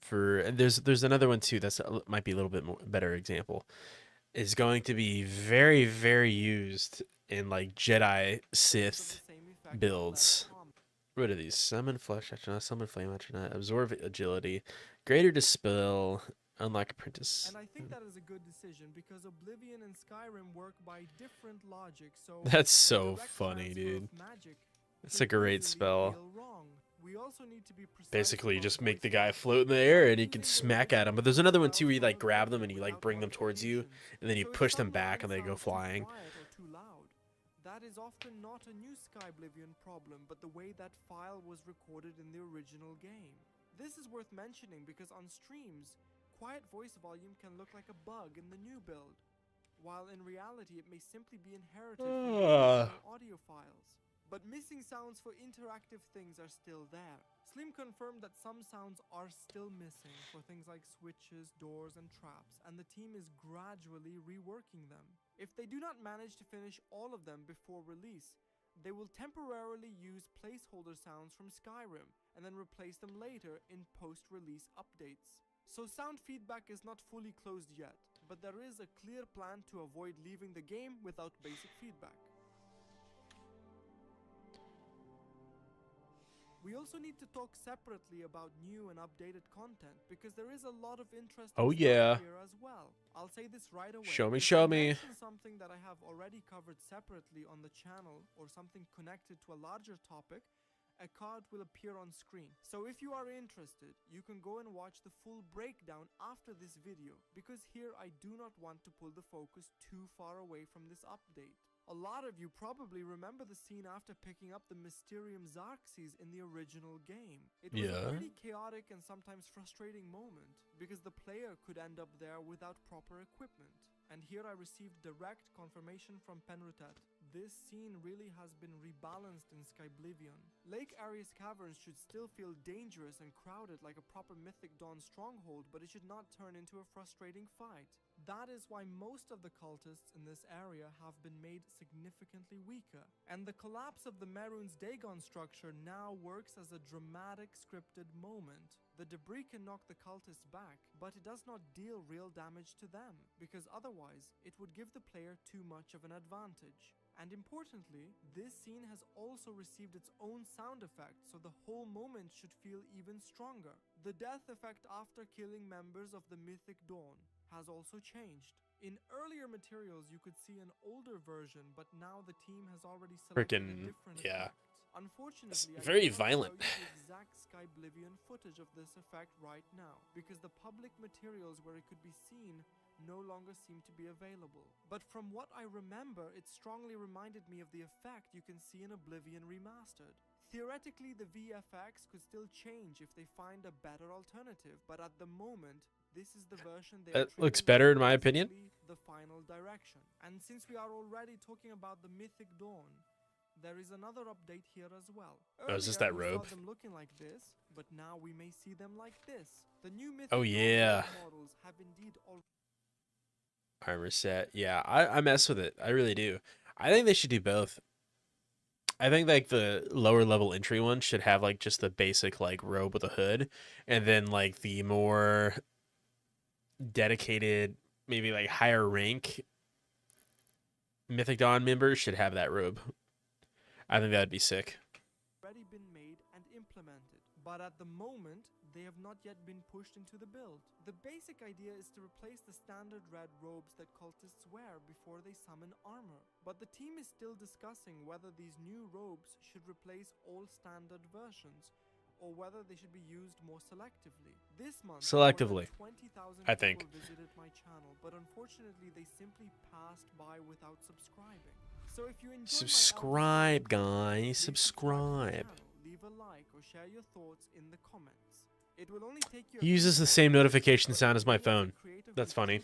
for, and there's another one too that's might be a little bit more better example. Is going to be very, very used in like Jedi Sith builds. What are these? Summon Flesh Atronach, summon Flame Atronach, absorb agility, greater dispel, unlock apprentice. And I think that is a good decision because Oblivion and Skyrim work by different logic, so That's so funny, dude. It's a great spell. We also need to be Basically, you just make the guy float in the air and you can smack at him. But there's another one too where you like grab them and you like bring them towards you, and then you push them back and they go flying. That is often not a new Skyblivion problem, but the way that file was recorded in the original game. This is worth mentioning because on streams, quiet voice volume can look like a bug in the new build, while in reality it may simply be inherited from the original audio files. But missing sounds for interactive things are still there. Slim confirmed that some sounds are still missing for things like switches, doors, and traps, and the team is gradually reworking them. If they do not manage to finish all of them before release, they will temporarily use placeholder sounds from Skyrim and then replace them later in post-release updates. So sound feedback is not fully closed yet, but there is a clear plan to avoid leaving the game without basic feedback. We also need to talk separately about new and updated content because there is a lot of interesting stuff here as well. I'll say this right away. Show me, If show I me. mention something that I have already covered separately on the channel or something connected to a larger topic, a card will appear on screen. So if you are interested, you can go and watch the full breakdown after this video because here I do not want to pull the focus too far away from this update. A lot of you probably remember the scene after picking up the Mysterium Xarxes in the original game. It was a pretty chaotic and sometimes frustrating moment because the player could end up there without proper equipment. And here I received direct confirmation from Penrutet. This scene really has been rebalanced in Skyblivion. Lake Arius Caverns should still feel dangerous and crowded like a proper Mythic Dawn stronghold, but it should not turn into a frustrating fight. That is why most of the cultists in this area have been made significantly weaker, and the collapse of the Mehrunes Dagon structure now works as a dramatic scripted moment. The debris can knock the cultists back, but it does not deal real damage to them, because otherwise it would give the player too much of an advantage. And importantly, this scene has also received its own sound effect, so the whole moment should feel even stronger. The death effect after killing members of the Mythic Dawn has also changed. In earlier materials, you could see an older version, but now the team has already selected a different effect. Unfortunately, It's very I cannot violent. show you the exact Skyblivion footage of this effect right now, because the public materials where it could be seen no longer seem to be available. But from what I remember, it strongly reminded me of the effect you can see in Oblivion Remastered. Theoretically, the VFX could still change if they find a better alternative, but at the moment, this is the version they are It looks treating better as in my opinion. basically the final direction. And since we are already talking about the Mythic Dawn, there is another update here as well. Oh, is this Earlier, that we robe? saw them looking like this, but now we may see them like this. The new Mythic Oh, Dawn yeah. models have indeed already Armor set. Yeah, I mess with it. I really do. I think they should do both. I think like the lower level entry one should have like just the basic like robe with a hood, and then like the more dedicated maybe like higher rank Mythic Dawn members should have that robe. I think that'd be sick. Already been made and implemented, but at the moment they have not yet been pushed into the build. The basic idea is to replace the standard red robes that cultists wear before they summon armor, but the team is still discussing whether these new robes should replace all standard versions or whether they should be used more selectively. This month, Selectively, more than 20,000 I think. people visited my channel, but unfortunately they simply passed by without subscribing. So if you enjoy Subscribe, guys. Subscribe. leave a like or share your thoughts in the comments. It will only take you He uses the same notification sound as my phone. That's funny.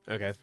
Okay.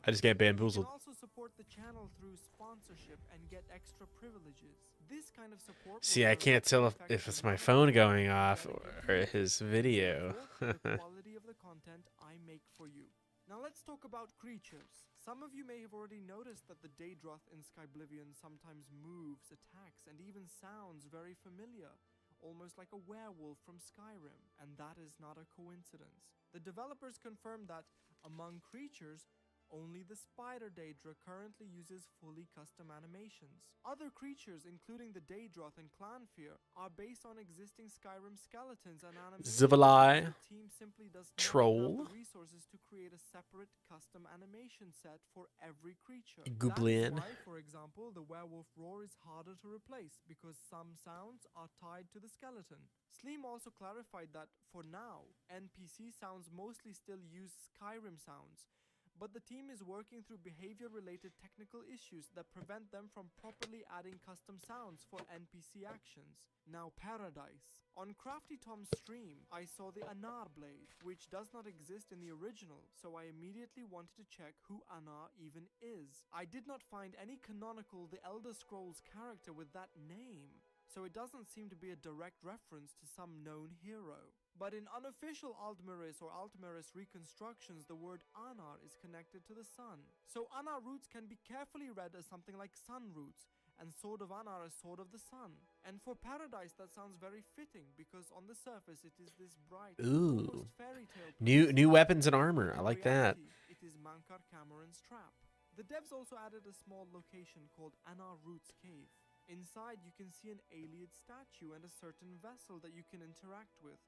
I just get bamboozled. You can also support the channel through sponsorship and get extra privileges. This kind of support See, I can't tell if it's my phone going off or his video. the quality of the content I make for you. Now let's talk about creatures. Some of you may have already noticed that the Daedroth in Skyblivion sometimes moves, attacks, and even sounds very familiar, almost like a werewolf from Skyrim, and that is not a coincidence. The developers confirmed that, among creatures, only the Spider Daedra currently uses fully custom animations. Other creatures, including the Daedroth and Clanfear, are based on existing Skyrim skeletons and animations. Zivalai, The team simply does not Troll, have the resources to create a separate custom animation set for every creature. Gublin. That is why, for example, the werewolf roar is harder to replace because some sounds are tied to the skeleton. Sleem also clarified that, for now, NPC sounds mostly still use Skyrim sounds, but the team is working through behavior-related technical issues that prevent them from properly adding custom sounds for NPC actions. Now, Paradise. On Crafty Tom's stream, I saw the Anar blade, which does not exist in the original, so I immediately wanted to check who Anar even is. I did not find any canonical The Elder Scrolls character with that name, so it doesn't seem to be a direct reference to some known hero. But in unofficial Aldmeris or Altmeris reconstructions, the word Anar is connected to the sun. So Anar roots can be carefully read as something like sun roots, and Sword of Anar as Sword of the Sun. And for Paradise, that sounds very fitting, because on the surface it is this bright, almost fairy tale New weapons and armor. I like that. It is Mankar Cameron's trap. The devs also added a small location called Anar Roots Cave. Inside, you can see an Ayleid statue and a certain vessel that you can interact with.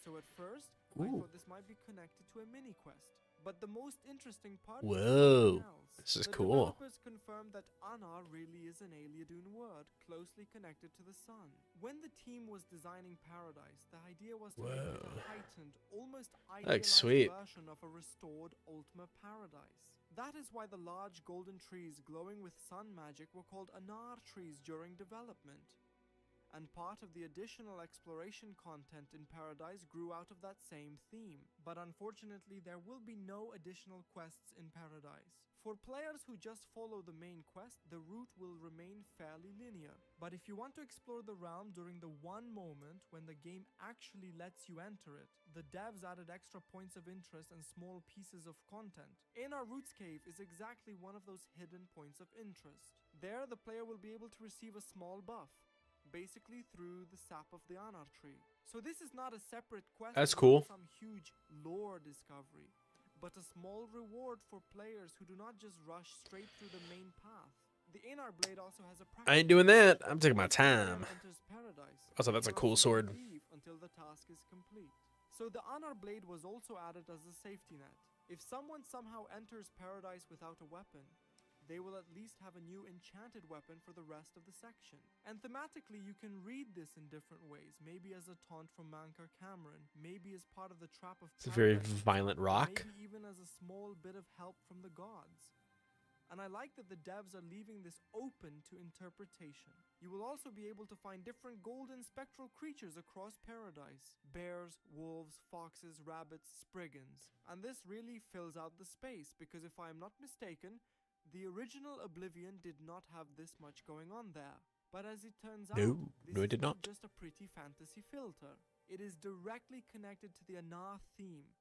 So at first, I thought this might be connected to a mini quest. But the most interesting part is something else. This is the cool. developers confirmed that Anar really is an Ayleidun word, closely connected to the sun. When the team was designing Paradise, the idea was to make it a heightened, almost idealized version of a restored Ultima Paradise. That is why the large golden trees glowing with sun magic were called Anar trees during development. And part of the additional exploration content in Paradise grew out of that same theme. But unfortunately, there will be no additional quests in Paradise. For players who just follow the main quest, the route will remain fairly linear. But if you want to explore the realm during the one moment when the game actually lets you enter it, the devs added extra points of interest and small pieces of content. Anar Roots Cave is exactly one of those hidden points of interest. There, the player will be able to receive a small buff, basically through the sap of the Anar tree. So this is not a separate quest. That's cool. Some huge lore discovery, but a small reward for players who do not just rush straight through the main path. The Anar blade also has a I ain't doing that. I'm taking my time. Paradise. Also, that's a cool sword. Until the task is complete. So the Anar blade was also added as a safety net. If someone somehow enters Paradise without a weapon, they will at least have a new enchanted weapon for the rest of the section. And thematically, you can read this in different ways. Maybe as a taunt from Mankar Cameron, maybe as part of the Trap of It's a very Paradise, violent rock. maybe even as a small bit of help from the gods. And I like that the devs are leaving this open to interpretation. You will also be able to find different golden spectral creatures across Paradise. Bears, wolves, foxes, rabbits, spriggans. And this really fills out the space, because if I am not mistaken, the original Oblivion did not have this much going on there. But as it turns out, this it did is not. just a pretty fantasy filter. It is directly connected to the Anar theme,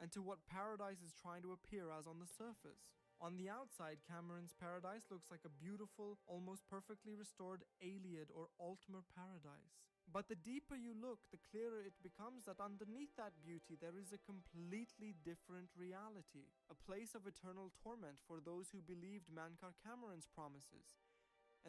and to what Paradise is trying to appear as on the surface. On the outside, Cameron's Paradise looks like a beautiful, almost perfectly restored Ayleid or Ultima Paradise. But the deeper you look, the clearer it becomes that underneath that beauty there is a completely different reality. A place of eternal torment for those who believed Mankar Cameron's promises.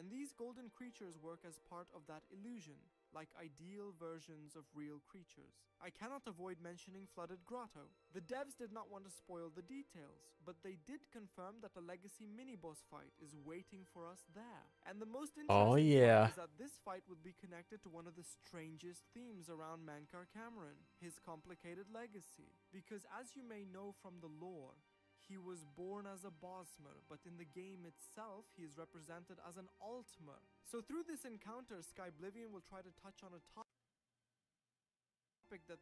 And these golden creatures work as part of that illusion, like ideal versions of real creatures. I cannot avoid mentioning Flooded Grotto. The devs did not want to spoil the details, but they did confirm that a legacy mini-boss fight is waiting for us there. And the most interesting part is that this fight would be connected to one of the strangest themes around Mankar Cameron, his complicated legacy. Because as you may know from the lore, he was born as a Bosmer, but in the game itself, he is represented as an Altmer. So through this encounter, Oblivion will try to touch on a topic that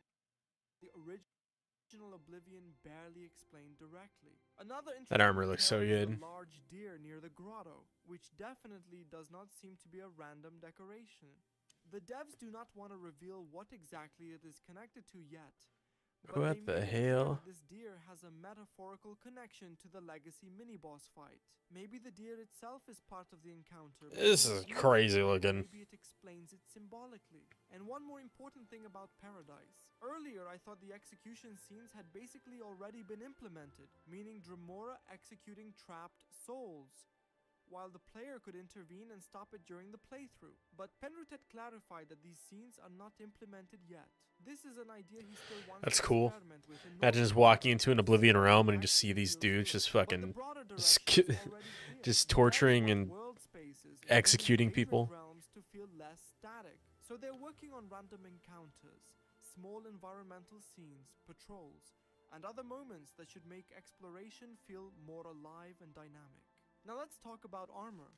the original Oblivion barely explained directly. Another interesting That armor looks so detail is good. a large deer near the grotto, which definitely does not seem to be a random decoration. The devs do not want to reveal what exactly it is connected to yet. What the hell? This deer has a metaphorical connection to the legacy mini-boss fight. Maybe the deer itself is part of the encounter. This is crazy looking. Maybe it explains it symbolically. And one more important thing about Paradise. Earlier, I thought the execution scenes had basically already been implemented, meaning Dremora executing trapped souls, while the player could intervene and stop it during the playthrough. But Penrith had clarified that these scenes are not implemented yet. This is an idea he still wants That's to cool. experiment with in Imagine just walking into an Oblivion realm and you just see these dudes just fucking just torturing and executing people. Realms to feel less static. So they're working on random encounters, small environmental scenes, patrols, and other moments that should make exploration feel more alive and dynamic. Now let's talk about armor.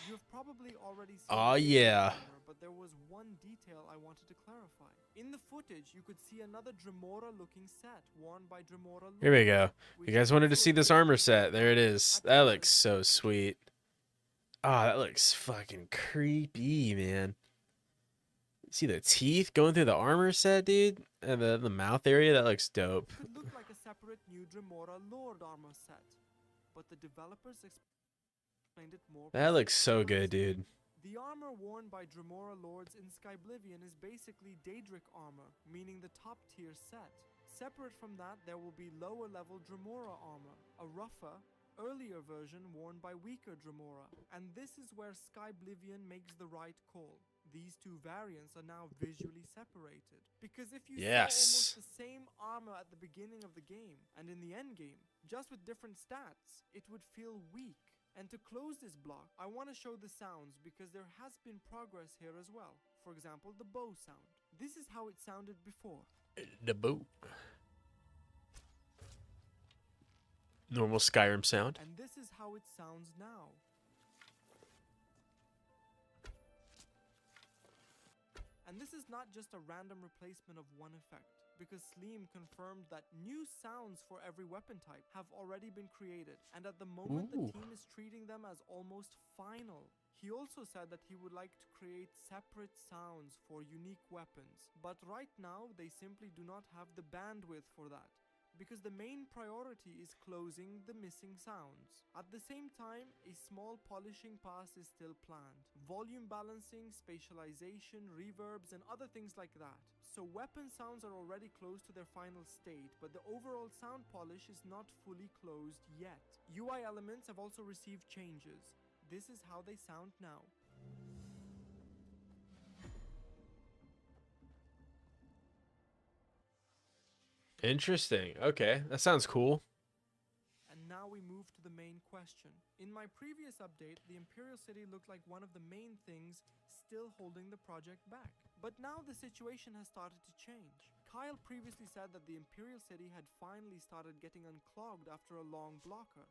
You've probably already seen armor, but there was one detail I wanted to clarify. In the footage, you could see another Dremora-looking set worn by Dremora. Here we go. You guys wanted to see this armor set. There it is. That looks so sweet. Ah, that looks fucking creepy, man. See the teeth going through the armor set, dude? And the mouth area, that looks dope. It could look like a separate new Dremora Lord armor set, but the developers explained it more. That looks so good, dude. The armor worn by Dremora Lords in Oblivion is basically Daedric armor, meaning the top tier set. Separate from that, there will be lower level Dremora armor, a rougher, earlier version worn by weaker Dremora. And this is where Oblivion makes the right call. These two variants are now visually separated. Because if you saw almost the same armor at the beginning of the game and in the end game, just with different stats, it would feel weak. And to close this block, I want to show the sounds because there has been progress here as well. For example, the bow sound. This is how it sounded before. The bow. Normal Skyrim sound. And this is how it sounds now. And this is not just a random replacement of one effect, because Sleem confirmed that new sounds for every weapon type have already been created, and at the moment the team is treating them as almost final. He also said that he would like to create separate sounds for unique weapons, but right now they simply do not have the bandwidth for that, because the main priority is closing the missing sounds. At the same time, a small polishing pass is still planned. Volume balancing, spatialization, reverbs, and other things like that. So weapon sounds are already close to their final state, but the overall sound polish is not fully closed yet. UI elements have also received changes. This is how they sound now. Interesting. Okay, that sounds cool. And now we move to the main question. In my previous update, the Imperial City looked like one of the main things still holding the project back. But now the situation has started to change. Kyle previously said that the Imperial City had finally started getting unclogged after a long blocker.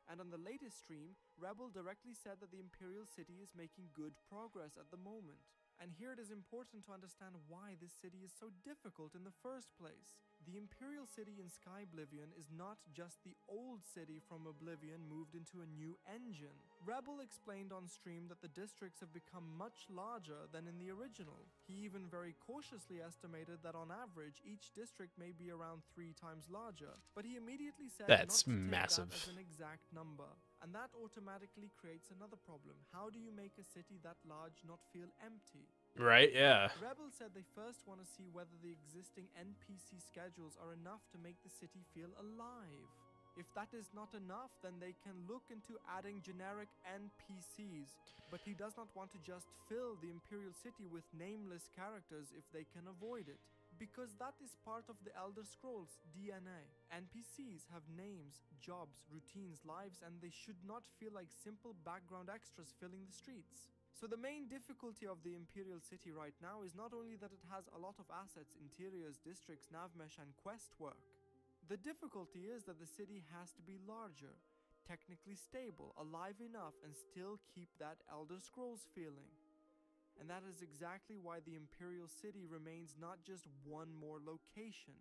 And on the latest stream, Rebel directly said that the Imperial City is making good progress at the moment. And here it is important to understand why this city is so difficult in the first place. The Imperial City in Oblivion is not just the old city from Oblivion moved into a new engine. Rebel explained on stream that the districts have become much larger than in the original. He even very cautiously estimated that on average each district may be around 3 times larger, but he immediately said that's not to take massive. that as an exact number. And that automatically creates another problem. How do you make a city that large not feel empty? Right? Yeah. Rebel said they first want to see whether the existing NPC schedules are enough to make the city feel alive. If that is not enough, then they can look into adding generic NPCs. But he does not want to just fill the Imperial City with nameless characters if they can avoid it, because that is part of the Elder Scrolls DNA. NPCs have names, jobs, routines, lives, and they should not feel like simple background extras filling the streets. So the main difficulty of the Imperial City right now is not only that it has a lot of assets, interiors, districts, navmesh, and quest work. The difficulty is that the city has to be larger, technically stable, alive enough, and still keep that Elder Scrolls feeling. And that is exactly why the Imperial City remains not just one more location,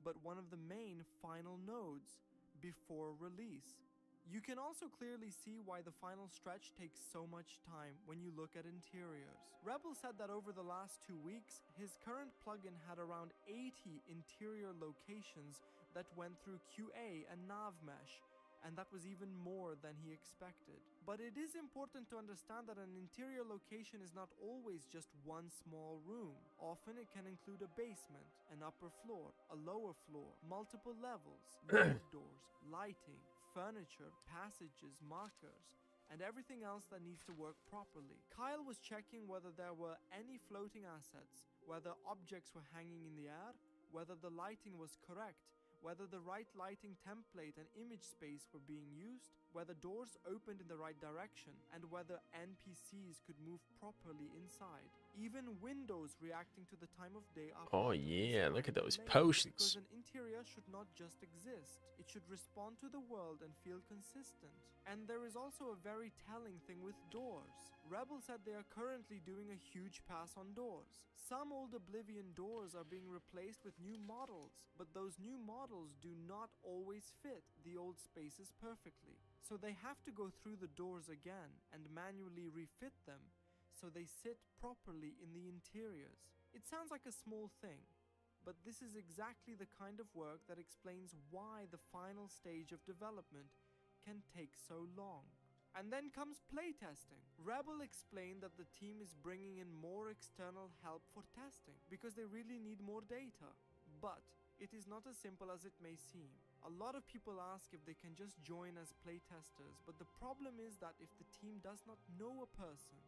but one of the main final nodes before release. You can also clearly see why the final stretch takes so much time when you look at interiors. Rebel said that over the last 2 weeks, his current plugin had around 80 interior locations that went through QA and navmesh, and that was even more than he expected. But it is important to understand that an interior location is not always just one small room. Often it can include a basement, an upper floor, a lower floor, multiple levels, doors, lighting, furniture, passages, markers, and everything else that needs to work properly. Kyle was checking whether there were any floating assets, whether objects were hanging in the air, whether the lighting was correct, whether the right lighting template and image space were being used, whether doors opened in the right direction, and whether NPCs could move properly inside. Even windows reacting to the time of day are Oh yeah, look at those potions. because an interior should not just exist. It should respond to the world and feel consistent. And there is also a very telling thing with doors. Rebel said they are currently doing a huge pass on doors. Some old Oblivion doors are being replaced with new models, but those new models do not always fit the old spaces perfectly. So they have to go through the doors again and manually refit them so they sit properly in the interiors. It sounds like a small thing, but this is exactly the kind of work that explains why the final stage of development can take so long. And then comes playtesting. Rebel explained that the team is bringing in more external help for testing because they really need more data. But it is not as simple as it may seem. A lot of people ask if they can just join as playtesters, but the problem is that if the team does not know a person,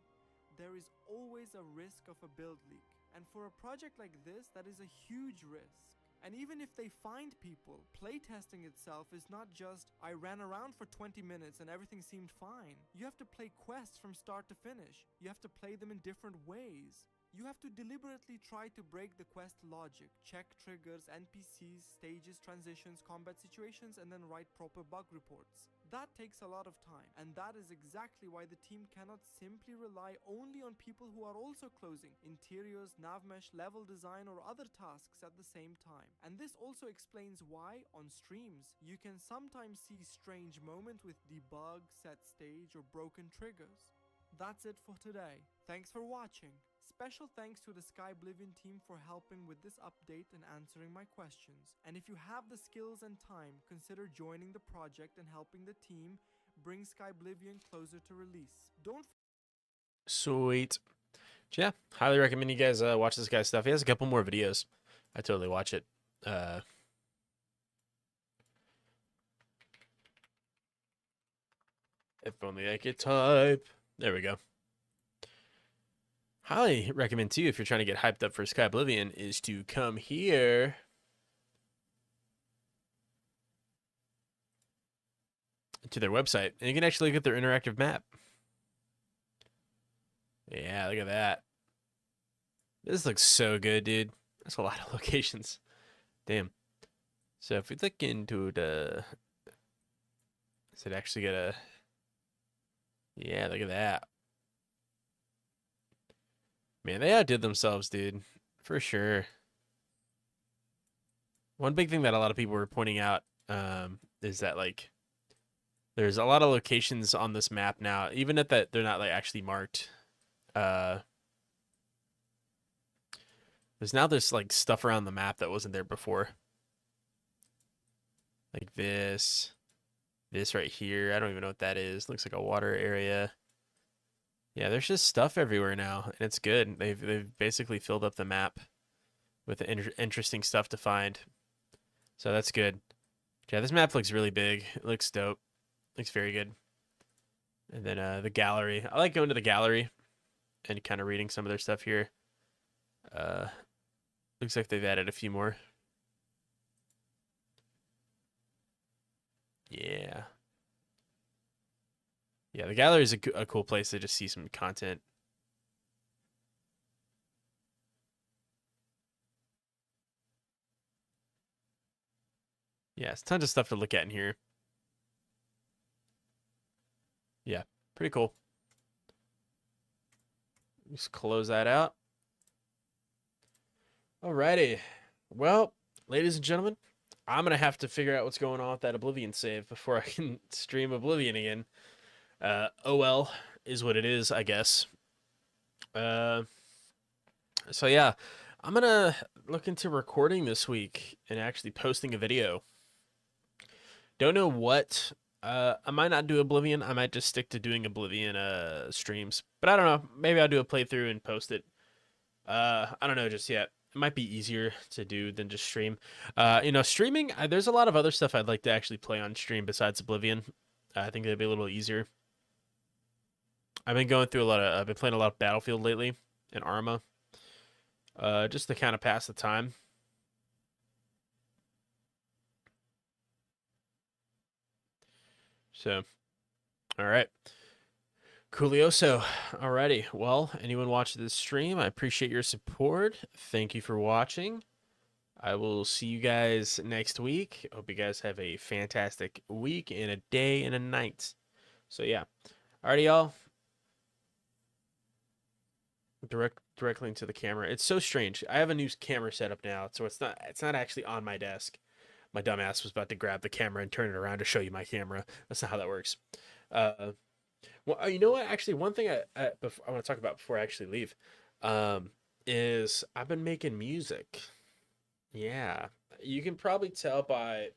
there is always a risk of a build leak. And for a project like this, that is a huge risk. And even if they find people, playtesting itself is not just, I ran around for 20 minutes and everything seemed fine. You have to play quests from start to finish. You have to play them in different ways. You have to deliberately try to break the quest logic, check triggers, NPCs, stages, transitions, combat situations, and then write proper bug reports. That takes a lot of time, and that is exactly why the team cannot simply rely only on people who are also closing interiors, navmesh, level design, or other tasks at the same time. And this also explains why, on streams, you can sometimes see strange moments with debug, set stage, or broken triggers. That's it for today. Thanks for watching. Special thanks to the Oblivion team for helping with this update and answering my questions. And if you have the skills and time, consider joining the project and helping the team bring Oblivion closer to release. Don't Sweet. Yeah, highly recommend you guys watch this guy's stuff. He has a couple more videos. I totally watch it. If only I could type. There we go. Highly recommend too, if you're trying to get hyped up for Oblivion, is to come here to their website, and you can actually look at their interactive map. Yeah, look at that. This looks so good, dude. That's a lot of locations. Damn. So if we look into the... Is it actually gonna... Yeah, look at that. Man, they outdid themselves, dude. For sure. One big thing that a lot of people were pointing out is that, like, there's a lot of locations on this map now, even if that they're not, like, actually marked. There's now this, like, stuff around the map that wasn't there before. Like this right here. I don't even know what that is. Looks like a water area. Yeah, there's just stuff everywhere now, and it's good. They've basically filled up the map with interesting stuff to find. So that's good. Yeah, this map looks really big. It looks dope. Looks very good. And then the gallery. I like going to the gallery and kind of reading some of their stuff here. Looks like they've added a few more. Yeah. Yeah, the gallery is a cool place to just see some content. Yeah, it's tons of stuff to look at in here. Yeah, pretty cool. Just close that out. Alrighty. Well, ladies and gentlemen, I'm going to have to figure out what's going on with that Oblivion save before I can stream Oblivion again. Oh well, is what it is, I guess. So yeah, I'm going to look into recording this week and actually posting a video. Don't know what. I might not do Oblivion. I might just stick to doing Oblivion streams. But I don't know. Maybe I'll do a playthrough and post it. I don't know just yet. It might be easier to do than just stream. You know, streaming, there's a lot of other stuff I'd like to actually play on stream besides Oblivion. I think it'd be a little easier. I've been going through I've been playing a lot of Battlefield lately and Arma. Just to kind of pass the time. So, all right. Coolioso. Alrighty. Well, anyone watching this stream, I appreciate your support. Thank you for watching. I will see you guys next week. Hope you guys have a fantastic week and a day and a night. So, yeah. Alrighty, y'all. Directly into the camera. It's so strange. I have a new camera setup now, so it's not actually on my desk. My dumbass was about to grab the camera and turn it around to show you my camera. That's not how that works. Well, you know what? Actually, one thing I want to talk about before I actually leave is I've been making music. Yeah, you can probably tell by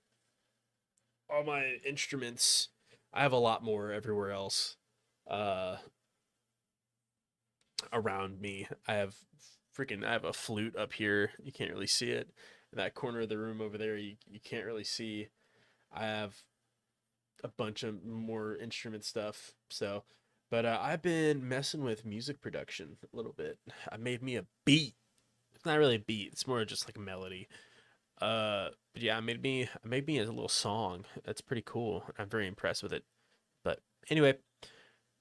all my instruments. I have a lot more everywhere else around me. I have a flute up here. You can't really see it. In that corner of the room over there, you can't really see. I have a bunch of more instrument stuff. So, but I've been messing with music production a little bit. I made me a beat. It's not really a beat. It's more just like a melody. But yeah, I made me a little song. That's pretty cool. I'm very impressed with it. But anyway,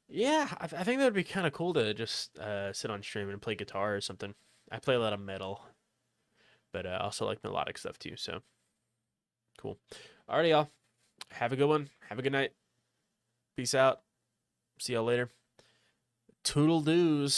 yeah, I think that would be kind of cool to just sit on stream and play guitar or something. I play a lot of metal, but I also like melodic stuff too. So cool. Alrighty, y'all. Have a good one. Have a good night. Peace out. See y'all later. Toodle doos.